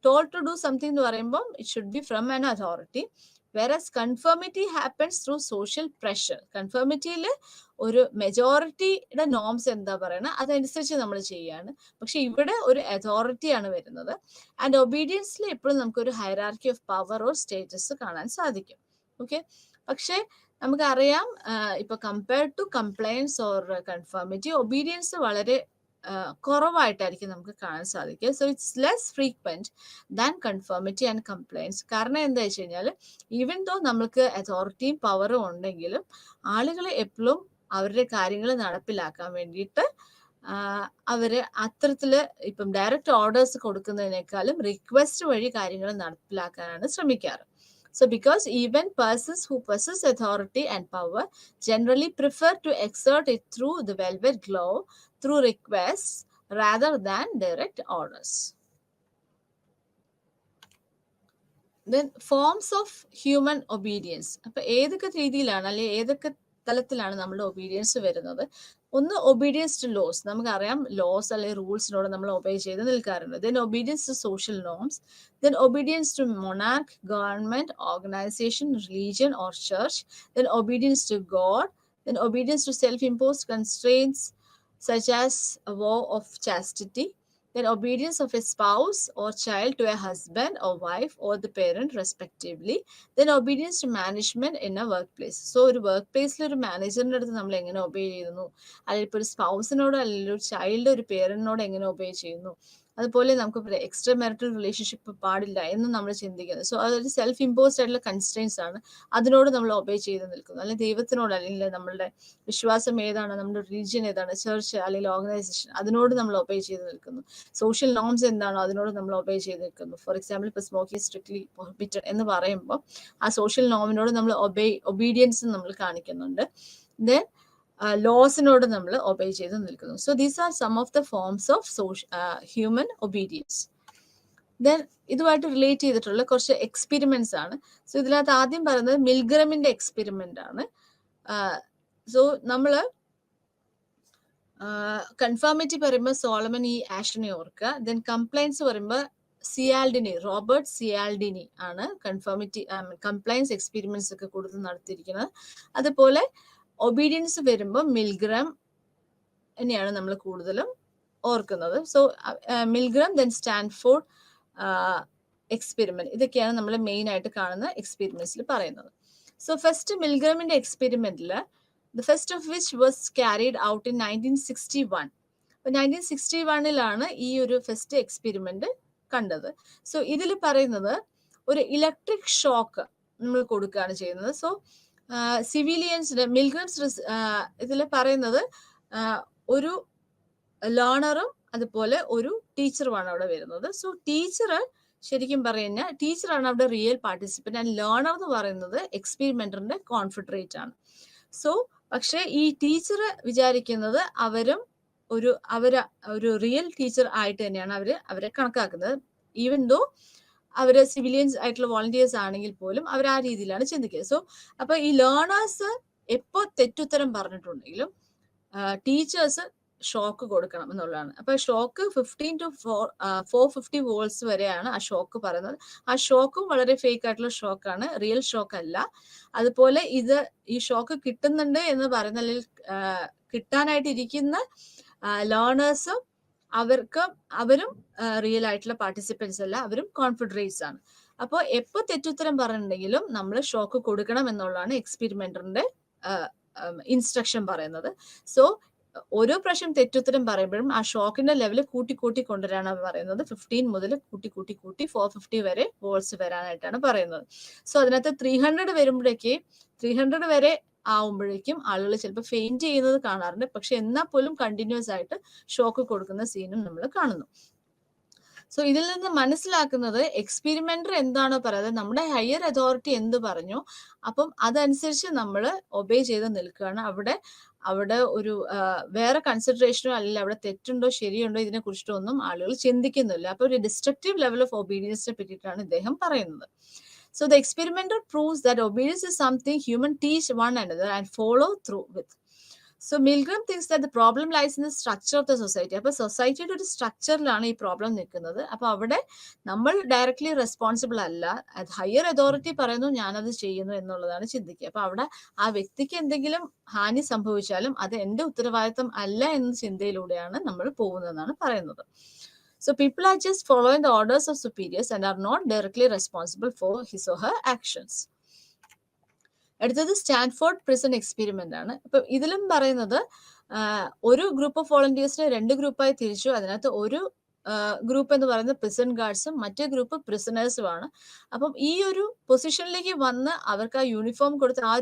ടോൾഡ് ടു ഡു സംതിങ് എന്ന് പറയുമ്പോൾ it should be from an authority. Whereas conformity happens through social pressure. കൺഫർമിറ്റിയിൽ ഒരു മെജോറിറ്റിയുടെ norms എന്താ പറയുന്നത് അതനുസരിച്ച് നമ്മൾ ചെയ്യാണ്. പക്ഷെ ഇവിടെ ഒരു അതോറിറ്റിയാണ് വരുന്നത്. ആൻഡ് ഒബീഡിയൻസിൽ എപ്പോഴും നമുക്കൊരു hierarchy of power or status കാണാൻ സാധിക്കും. ഓക്കെ, പക്ഷെ നമുക്കറിയാം ഇപ്പൊ compared to compliance or conformity, obedience വളരെ കുറവായിട്ടായിരിക്കും നമുക്ക് കാണാൻ സാധിക്കുക. So it's less frequent than conformity and compliance. കാരണം എന്താ വെച്ച് കഴിഞ്ഞാൽ ഈവൻ ദോ നമുക്ക് അതോറിറ്റിയും പവറും ഉണ്ടെങ്കിലും ആളുകൾ എപ്പോഴും അവരുടെ കാര്യങ്ങൾ നടപ്പിലാക്കാൻ വേണ്ടിയിട്ട് അവര് അത്തരത്തില് ഇപ്പം ഡയറക്റ്റ് ഓർഡേഴ്സ് കൊടുക്കുന്നതിനേക്കാളും റിക്വസ്റ്റ് വഴി കാര്യങ്ങൾ നടപ്പിലാക്കാനാണ് ശ്രമിക്കാറ്. So because even persons who possess authority and power generally prefer to exert it through the velvet glove, through requests rather than direct orders. Then forms of human obedience. അപ്പൊ ഏതൊക്കെ രീതിയിലാണ് അല്ലെങ്കിൽ ഏതൊക്കെ തലത്തിലാണ് നമ്മുടെ obedience വരുന്നത്? ഒന്ന് ഒബീഡിയൻസ് ടു ലോസ്. നമുക്കറിയാം ലോസ് അല്ലെങ്കിൽ റൂൾസിനോട് നമ്മൾ ഒബേ ചെയ്ത് നിൽക്കാറുണ്ട്. Then obedience to social norms. Then obedience to monarch, government, organisation, religion or church. Then obedience to God. Then obedience to self imposed constraints such as a vow of chastity. Then obedience of a spouse or child to a husband or wife or the parent respectively. Then obedience to management in a workplace. So ഒരു work പ്ലേസിൽ ഒരു മാനേജറിൻ്റെ അടുത്ത് നമ്മൾ എങ്ങനെ obey ചെയ്യുന്നു, അല്ലെങ്കിൽ ഇപ്പോൾ ഒരു സ്പൗസിനോട് അല്ലെങ്കിൽ ഒരു ചൈൽഡ് ഒരു പേരന്റിനോട് എങ്ങനെ ഒബേ ചെയ്യുന്നു. അതുപോലെ നമുക്ക് എക്സ്ട്രാ മാരിറ്റൽ റിലേഷൻഷിപ്പ് പാടില്ല എന്ന് നമ്മൾ ചിന്തിക്കുന്നത്. സോ അതൊരു സെൽഫ് ഇമ്പോസ്ഡ് ആയിട്ടുള്ള കൺസ്ട്രെയിൻസ് ആണ്. അതിനോട് നമ്മൾ ഒബേ ചെയ്ത് നിൽക്കുന്നു. അല്ലെങ്കിൽ ദൈവത്തിനോട് അല്ലെങ്കിൽ നമ്മളുടെ വിശ്വാസം ഏതാണ്, നമ്മുടെ റിലീജിയൻ ഏതാണ്, ചർച്ച് അല്ലെങ്കിൽ ഓർഗനൈസേഷൻ, അതിനോട് നമ്മൾ ഒബേ ചെയ്ത് നിൽക്കുന്നു. സോഷ്യൽ നോംസ് എന്താണോ അതിനോട് നമ്മൾ ഒബേ ചെയ്ത് നിൽക്കുന്നു. ഫോർ എക്സാമ്പിൾ ഇപ്പോൾ സ്മോക്കിംഗ് സ്ട്രിക്ട്ലി പ്രൊഹിബിറ്റഡ് എന്ന് പറയുമ്പോൾ ആ സോഷ്യൽ നോമിനോട് നമ്മൾ ഒബീഡിയൻസ് നമ്മൾ കാണിക്കുന്നുണ്ട്. ദെൻ ലോസിനോട് നമ്മൾ ഒബേ ചെയ്ത് നിൽക്കുന്നു. So these are some of the forms of human obedience. Then ഇതുമായിട്ട് റിലേറ്റ് ചെയ്തിട്ടുള്ള കുറച്ച് എക്സ്പെരിമെന്റ്സ് ആണ്. സോ ഇതിനകത്ത് ആദ്യം പറയുന്നത് മിൽഗ്രമിന്റെ എക്സ്പെരിമെന്റ് ആണ്. സോ നമ്മള് കൺഫർമിറ്റി പറയുമ്പോൾ സോളമൻ ഇ ആഷനെ ഓർക്കുക. ദെൻ കംപ്ലൈൻസ് പറയുമ്പോൾ സിയാൽഡിനി, റോബർട്ട് സിയാൽഡിനി ആണ് കൺഫർമിറ്റി കംപ്ലൈൻസ് എക്സ്പെരിമെന്റ്സ് ഒക്കെ കൂടുതൽ നടത്തിയിരിക്കുന്നത്. അതുപോലെ ഒബീഡിയൻസ് വരുമ്പോൾ മിൽഗ്രാം തന്നെയാണ് നമ്മൾ കൂടുതലും ഓർക്കുന്നത്. So Milgram, then Stanford experiment, ഇതൊക്കെയാണ് നമ്മൾ മെയിൻ ആയിട്ട് കാണുന്ന എക്സ്പെരിമെന്റ്സിൽ പറയുന്നത്. സോ ഫസ്റ്റ് മിൽഗ്രാമിന്റെ എക്സ്പെരിമെന്റിൽ the first of which was carried out in 1961. 1961 ഈ ഒരു ഫസ്റ്റ് എക്സ്പെരിമെന്റ് കണ്ടത്. സോ ഇതിൽ പറയുന്നത് ഒരു ഇലക്ട്രിക് ഷോക്ക് നമ്മൾ കൊടുക്കുകയാണ് ചെയ്യുന്നത്. സോ സിവിലിയൻസിന് മിൽഗ്രംസ് ഇതിൽ പറയുന്നത് ഒരു ലേണറും അതുപോലെ ഒരു ടീച്ചറുമാണ് അവിടെ വരുന്നത്. സോ ടീച്ചർ ശരിക്കും പറയുന്ന ടീച്ചറാണ് അവിടെ റിയൽ പാർട്ടിസിപ്പന്റ്, ആൻഡ് ലേണർ എന്ന് പറയുന്നത് എക്സ്പെരിമെന്ററിന്റെ കോൺഫെഡറേറ്റ് ആണ്. സോ പക്ഷെ ഈ ടീച്ചർ വിചാരിക്കുന്നത് അവരും ഒരു റിയൽ ടീച്ചർ ആയിട്ട് തന്നെയാണ് അവരെ കണക്കാക്കുന്നത്. ഈവൻ ദോ അവര് സിവിലിയൻസ് ആയിട്ടുള്ള വോളണ്ടിയേഴ്സ് ആണെങ്കിൽ പോലും അവർ ആ രീതിയിലാണ് ചിന്തിക്കുന്നത്. സോ അപ്പൊ ഈ ലേണേഴ്സ് എപ്പോ തെറ്റുത്തരം പറഞ്ഞിട്ടുണ്ടെങ്കിലും ടീച്ചേഴ്സ് ഷോക്ക് കൊടുക്കണം എന്നുള്ളതാണ്. അപ്പൊ ഷോക്ക് 15 to 450 വോൾട്സ് വരെയാണ് ആ ഷോക്ക് പറയുന്നത്. ആ ഷോക്കും വളരെ ഫേക്ക് ആയിട്ടുള്ള ഷോക്കാണ്, റിയൽ ഷോക്ക് അല്ല. അതുപോലെ ഈ ഷോക്ക് കിട്ടുന്നുണ്ട് എന്ന് പറയുന്ന അല്ലെങ്കിൽ കിട്ടാനായിട്ട് ഇരിക്കുന്ന ലേണേഴ്സും അവരും റിയൽ ആയിട്ടുള്ള പാർട്ടിസിപ്പൻസ് അല്ല, അവരും കോൺഫെഡറേറ്റ്സ് ആണ്. അപ്പോൾ എപ്പോ തെറ്റുത്തരം പറഞ്ഞിട്ടുണ്ടെങ്കിലും നമ്മൾ ഷോക്ക് കൊടുക്കണം എന്നുള്ളതാണ് എക്സ്പെരിമെന്ററിന്റെ ഇൻസ്ട്രക്ഷൻ പറയുന്നത്. സോ ഓരോ പ്രാവശ്യം തെറ്റുത്തരം പറയുമ്പോഴും ആ ഷോക്കിന്റെ ലെവൽ കൂട്ടി കൊണ്ടുവരാനാണ് പറയുന്നത്. 15 മുതൽ കൂട്ടി 450 വരെ വോൾട്സ് വരാനായിട്ടാണ് പറയുന്നത്. സോ അതിനകത്ത് 300 വരുമ്പോഴേക്ക് 300 വരെ ആവുമ്പോഴേക്കും ആളുകൾ ചിലപ്പോൾ ഫെയിന്റ് ചെയ്യുന്നത് കാണാറുണ്ട്. പക്ഷെ എന്നാൽ പോലും കണ്ടിന്യൂസ് ആയിട്ട് ഷോക്ക് കൊടുക്കുന്ന സീനും നമ്മൾ കാണുന്നു. സോ ഇതിൽ നിന്ന് മനസ്സിലാക്കുന്നത് എക്സ്പെരിമെന്റർ എന്താണോ പറയുന്നത്, നമ്മുടെ ഹയർ അതോറിറ്റി എന്ത് പറഞ്ഞു, അപ്പം അതനുസരിച്ച് നമ്മൾ ഒബേ ചെയ്ത് നിൽക്കുകയാണ്. അവിടെ ഒരു വേറെ കൺസിഡറേഷനോ അല്ലെങ്കിൽ അവിടെ തെറ്റുണ്ടോ ശരിയുണ്ടോ ഇതിനെ കുറിച്ചിട്ടോ ഒന്നും ആളുകൾ ചിന്തിക്കുന്നില്ല. അപ്പൊ ഒരു ഡിസ്ട്രക്റ്റീവ് ലെവൽ ഓഫ് ഒബീഡിയൻസിനെ പറ്റിയിട്ടാണ് ഇദ്ദേഹം പറയുന്നത്. So the experimenter proves that obedience is something humans teach one another and follow through with. So Milgram thinks that the problem lies in the structure of the society. അപ്പോൾ സൊസൈറ്റിയുടെ ഒരു സ്ട്രക്ചറിലാണ് ഈ problem നിൽക്കുന്നത്. അപ്പോൾ അവിടെ നമ്മൾ ഡയറക്ട്ലി റെസ്പോൺസിബിൾ അല്ല, higher authority പറയുന്നു ഞാനത് ചെയ്യുന്നു എന്നുള്ളതാണ് ചിന്തിക്കുക. അപ്പോൾ അവിടെ ആ വ്യക്തിക്ക് എന്തെങ്കിലും ഹാനി സംഭവിച്ചാലും അത് എൻ്റെ ഉത്തരവാദിത്തം അല്ല എന്ന ചിന്തയിലൂടെയാണ് നമ്മൾ പോകുന്നതെന്നാണ് പറയുന്നത്. So people are just following the orders of superiors and are not directly responsible for his or her actions. അടുത്തത് സ്റ്റാൻഫോർഡ് പ്രിസൺ എക്സ്പെരിമെന്റ് ആണ്. അപ്പൊ ഇതിലും പറയുന്നത് ഒരു ഗ്രൂപ്പ് ഓഫ് വോളണ്ടിയേഴ്സിനെ 2 ഗ്രൂപ്പായി തിരിച്ചു. അതിനകത്ത് ഒരു ഗ്രൂപ്പ് എന്ന് പറയുന്നത് പ്രിസൺ ഗാർഡ്സും മറ്റേ ഗ്രൂപ്പ് പ്രിസണേഴ്സും ആണ്. അപ്പം ഈ ഒരു പൊസിഷനിലേക്ക് വന്ന് അവർക്ക് ആ യൂണിഫോം കൊടുത്ത് ആ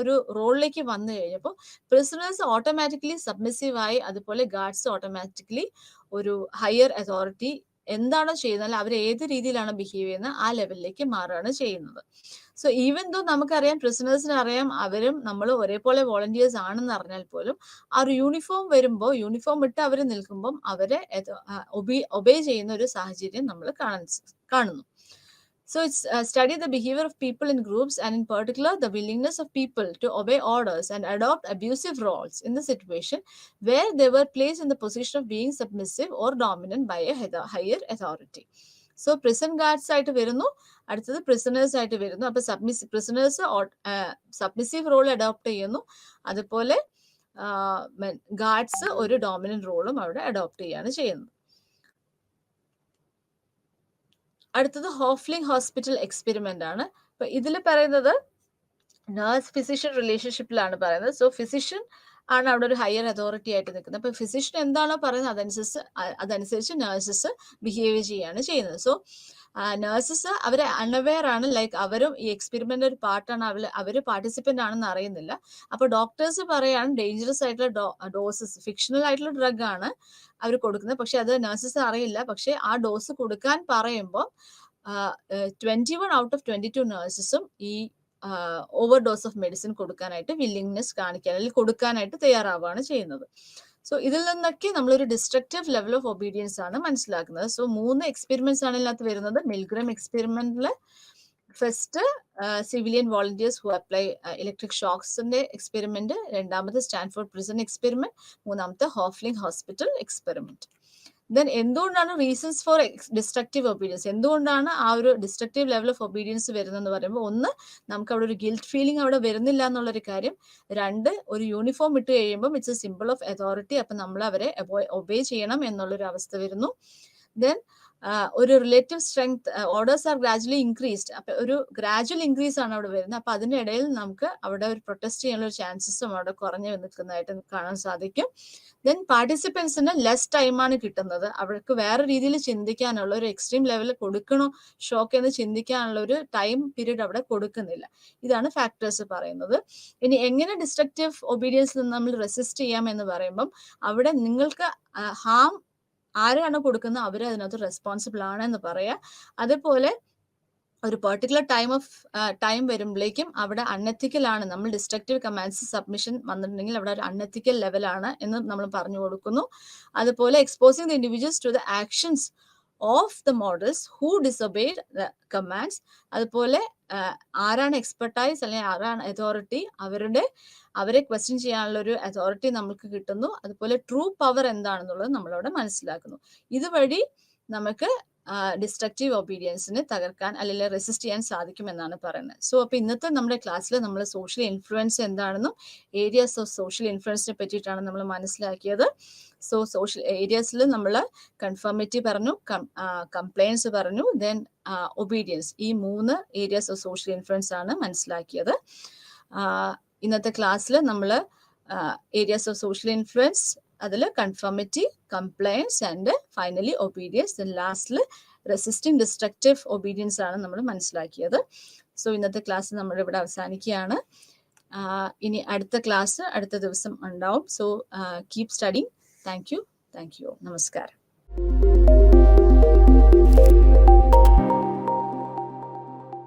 ഒരു റോളിലേക്ക് വന്നു കഴിഞ്ഞപ്പോൾ പ്രിസണേഴ്സ് ഓട്ടോമാറ്റിക്കലി സബ്മിസീവ് ആയി, അതുപോലെ ഗാർഡ്സ് ഓട്ടോമാറ്റിക്കലി ഒരു ഹയർ അതോറിറ്റി എന്താണോ ചെയ്യുന്നത്, അവർ ഏത് രീതിയിലാണ് ബിഹേവ് ചെയ്യുന്നത് ആ ലെവലിലേക്ക് മാറുകയാണ് ചെയ്യുന്നത്. സോ ഈവൻ ദോ നമുക്കറിയാം, പ്രിസണേഴ്സിന് അറിയാം അവരും നമ്മൾ ഒരേപോലെ വോളണ്ടിയേഴ്സ് ആണെന്ന് അറിഞ്ഞാൽ പോലും ആ ഒരു യൂണിഫോം വരുമ്പോൾ, യൂണിഫോം ഇട്ട് അവർ നിൽക്കുമ്പം അവരെ ഒബേ ചെയ്യുന്ന ഒരു സാഹചര്യം നമ്മൾ കാണുന്നു. So it's study the behavior of people in groups, and in particular the willingness of people to obey orders and adopt abusive roles in the situation where they were placed in the position of being submissive or dominant by a higher authority. So prison guards ആയിട്ട് വരുന്നു, അടുത്തത് prisoners ആയിട്ട് വരുന്നു. അപ്പൊ prisoners submissive role adopt ചെയ്യുന്നു, അതുപോലെ guards ഒരു dominant റോളും അവിടെ അഡോപ്റ്റ് ചെയ്യാണ് ചെയ്യുന്നത്. അടുത്തത് ഹോഫ്ലിംഗ് ഹോസ്പിറ്റൽ എക്സ്പെരിമെന്റ് ആണ്. അപ്പൊ ഇതിൽ പറയുന്നത് നഴ്സ് ഫിസിഷ്യൻ റിലേഷൻഷിപ്പിലാണ് പറയുന്നത്. സോ ഫിസിഷ്യൻ ആണ് അവിടെ ഒരു ഹയർ അതോറിറ്റി ആയിട്ട് നിൽക്കുന്നത്. അപ്പൊ ഫിസിഷ്യൻ എന്താണോ പറയുന്നത് അതനുസരിച്ച് നഴ്സസ് ബിഹേവ് ചെയ്യാണ് ചെയ്യുന്നത്. സോ നഴ്സസ് അവരെ അൺഅവെയർ ആണ്, ലൈക്ക് അവരും ഈ എക്സ്പെരിമെന്റ് ഒരു പാർട്ടാണ്, അവര് പാർട്ടിസിപ്പന്റ് ആണെന്ന് അറിയുന്നില്ല. അപ്പൊ ഡോക്ടേഴ്സ് പറയാണ് ഡേഞ്ചറസ് ആയിട്ടുള്ള ഡോസസ്, ഫിക്ഷണൽ ആയിട്ടുള്ള ഡ്രഗ് ആണ് അവർ കൊടുക്കുന്നത്, പക്ഷെ അത് നഴ്സസ് അറിയില്ല. പക്ഷെ ആ ഡോസ് കൊടുക്കാൻ പറയുമ്പോൾ 21 out of 22 നഴ്സസും ഈ ഓവർഡോസ് ഓഫ് മെഡിസിൻ കൊടുക്കാനായിട്ട് വില്ലിങ്നെസ് കാണിക്കാൻ അല്ലെങ്കിൽ കൊടുക്കാനായിട്ട് തയ്യാറാവുകയാണ് ചെയ്യുന്നത്. സോ ഇതിൽ നിന്നൊക്കെ നമ്മളൊരു ഡിസ്ട്രക്റ്റീവ് ലെവൽ ഓഫ് ഒബീഡിയൻസ് ആണ് മനസ്സിലാക്കുന്നത്. സോ 3 എക്സ്പെരിമെന്റ്സ് ആണ് ഇതിനകത്ത് വരുന്നത്. മിൽഗ്രം എക്സ്പെരിമെന്റില് first civilian volunteers who apply electric ഷോക്സിന്റെ എക്സ്പെരിമെന്റ്, രണ്ടാമത്തെ സ്റ്റാൻഫോർഡ് പ്രിസൺ എക്സ്പെരിമെന്റ്, മൂന്നാമത്തെ ഹോഫ്ലിംഗ് ഹോസ്പിറ്റൽ എക്സ്പെരിമെന്റ്. ദെൻ എന്തുകൊണ്ടാണ് റീസൺസ് ഫോർ ഡിസ്ട്രക്റ്റീവ് ഒബീഡിയൻസ്, എന്തുകൊണ്ടാണ് ആ ഒരു ഡിസ്ട്രക്റ്റീവ് ലെവൽ ഓഫ് ഒബീഡിയൻസ് വരുന്നതെന്ന് പറയുമ്പോൾ, ഒന്ന്, നമുക്ക് അവിടെ ഒരു ഗിൽറ്റ് ഫീലിംഗ് അവിടെ വരുന്നില്ല എന്നുള്ളൊരു കാര്യം. 2, ഒരു യൂണിഫോം ഇട്ട് കഴിയുമ്പോൾ it's A simple of authority, അപ്പൊ നമ്മൾ അവരെ ഒബേ ചെയ്യണം എന്നുള്ളൊരു അവസ്ഥ വരുന്നു. ദെൻ ഒരു relative strength, orders R gradually increased, അപ്പൊ ഒരു ഗ്രാജുവൽ ഇൻക്രീസ് ആണ് അവിടെ വരുന്നത്. അപ്പൊ അതിനിടയിൽ നമുക്ക് അവിടെ ഒരു പ്രൊട്ടസ്റ്റ് ചെയ്യാനുള്ള ഒരു ചാൻസസും അവിടെ കുറഞ്ഞു നിൽക്കുന്നതായിട്ട് കാണാൻ സാധിക്കും. ദെൻ പാർട്ടിസിപ്പൻസിന് ലെസ് ടൈമാണ് കിട്ടുന്നത്, അവർക്ക് വേറെ രീതിയിൽ ചിന്തിക്കാനുള്ള ഒരു എക്സ്ട്രീം ലെവലിൽ കൊടുക്കണോ ഷോക്ക് എന്ന് ചിന്തിക്കാനുള്ള ഒരു ടൈം പീരീഡ് അവിടെ കൊടുക്കുന്നില്ല. ഇതാണ് ഫാക്ടേഴ്സ് പറയുന്നത്. ഇനി എങ്ങനെ ഡിസ്ട്രക്റ്റീവ് ഒബീഡിയൻസിൽ നിന്ന് നമ്മൾ റെസിസ്റ്റ് ചെയ്യാം എന്ന് പറയുമ്പം, അവിടെ നിങ്ങൾക്ക് ഹാം ആരാണ് കൊടുക്കുന്നത് അവർ അതിനകത്ത് റെസ്പോൺസിബിൾ ആണെന്ന് പറയാം. അതേപോലെ ഒരു പെർട്ടിക്കുലർ ടൈം വരുമ്പോഴേക്കും അവിടെ അൺഎത്തിക്കൽ ആണ്, നമ്മൾ ഡിസ്ട്രക്റ്റീവ് കമാൻഡ്സ് സബ്മിഷൻ വന്നിട്ടുണ്ടെങ്കിൽ അവിടെ ഒരു അൺഎത്തിക്കൽ ലെവലാണ് എന്ന് നമ്മൾ പറഞ്ഞു കൊടുക്കുന്നു. അതുപോലെ exposing the individuals to the actions of the models who disobeyed the commands. അതുപോലെ ആരാണ് എക്സ്പെർട്ടൈസ് അല്ലെങ്കിൽ ആരാണ് അതോറിറ്റി, അവരെ ക്വസ്റ്റ്യൻ ചെയ്യാനുള്ള ഒരു അതോറിറ്റി നമുക്ക് കിട്ടുന്നു. അതുപോലെ ട്രൂ പവർ എന്താണെന്നുള്ളത് നമ്മളവിടെ മനസ്സിലാക്കുന്നു. ഇതുവഴി നമുക്ക് ഡിസ്ട്രക്റ്റീവ് ഒബീഡിയൻസിനെ തകർക്കാൻ അല്ലെങ്കിൽ റെസിസ്റ്റ് ചെയ്യാൻ സാധിക്കുമെന്നാണ് പറയുന്നത്. സോ അപ്പൊ ഇന്നത്തെ നമ്മുടെ ക്ലാസ്സിൽ നമ്മൾ സോഷ്യൽ ഇൻഫ്ലുവൻസ് എന്താണെന്നും ഏരിയാസ് ഓഫ് സോഷ്യൽ ഇൻഫ്ലുവൻസിനെ പറ്റിയിട്ടാണ് നമ്മൾ മനസ്സിലാക്കിയത്. സോ സോഷ്യൽ ഏരിയാസിൽ നമ്മൾ കൺഫർമിറ്റി പറഞ്ഞു, കംപ്ലൈൻസ് പറഞ്ഞു, ദെൻ ഒബീഡിയൻസ്, ഈ 3 ഏരിയാസ് ഓഫ് സോഷ്യൽ ഇൻഫ്ലുവൻസ് ആണ് മനസ്സിലാക്കിയത്. ഇന്നത്തെ ക്ലാസ്സിൽ നമ്മൾ ഏരിയാസ് ഓഫ് സോഷ്യൽ ഇൻഫ്ലുവൻസ്, അതിൽ conformity, compliance and finally obedience, then ലാസ്റ്റിൽ റെസിസ്റ്റിംഗ് ഡിസ്ട്രക്റ്റീവ് ഒബീഡിയൻസ് ആണ് നമ്മൾ മനസ്സിലാക്കിയത്. സോ ഇന്നത്തെ ക്ലാസ് നമ്മൾ ഇവിടെ അവസാനിക്കുകയാണ്. ഇനി അടുത്ത ക്ലാസ് അടുത്ത ദിവസം ഉണ്ടാവും. So keep studying. Thank you. നമസ്കാരം.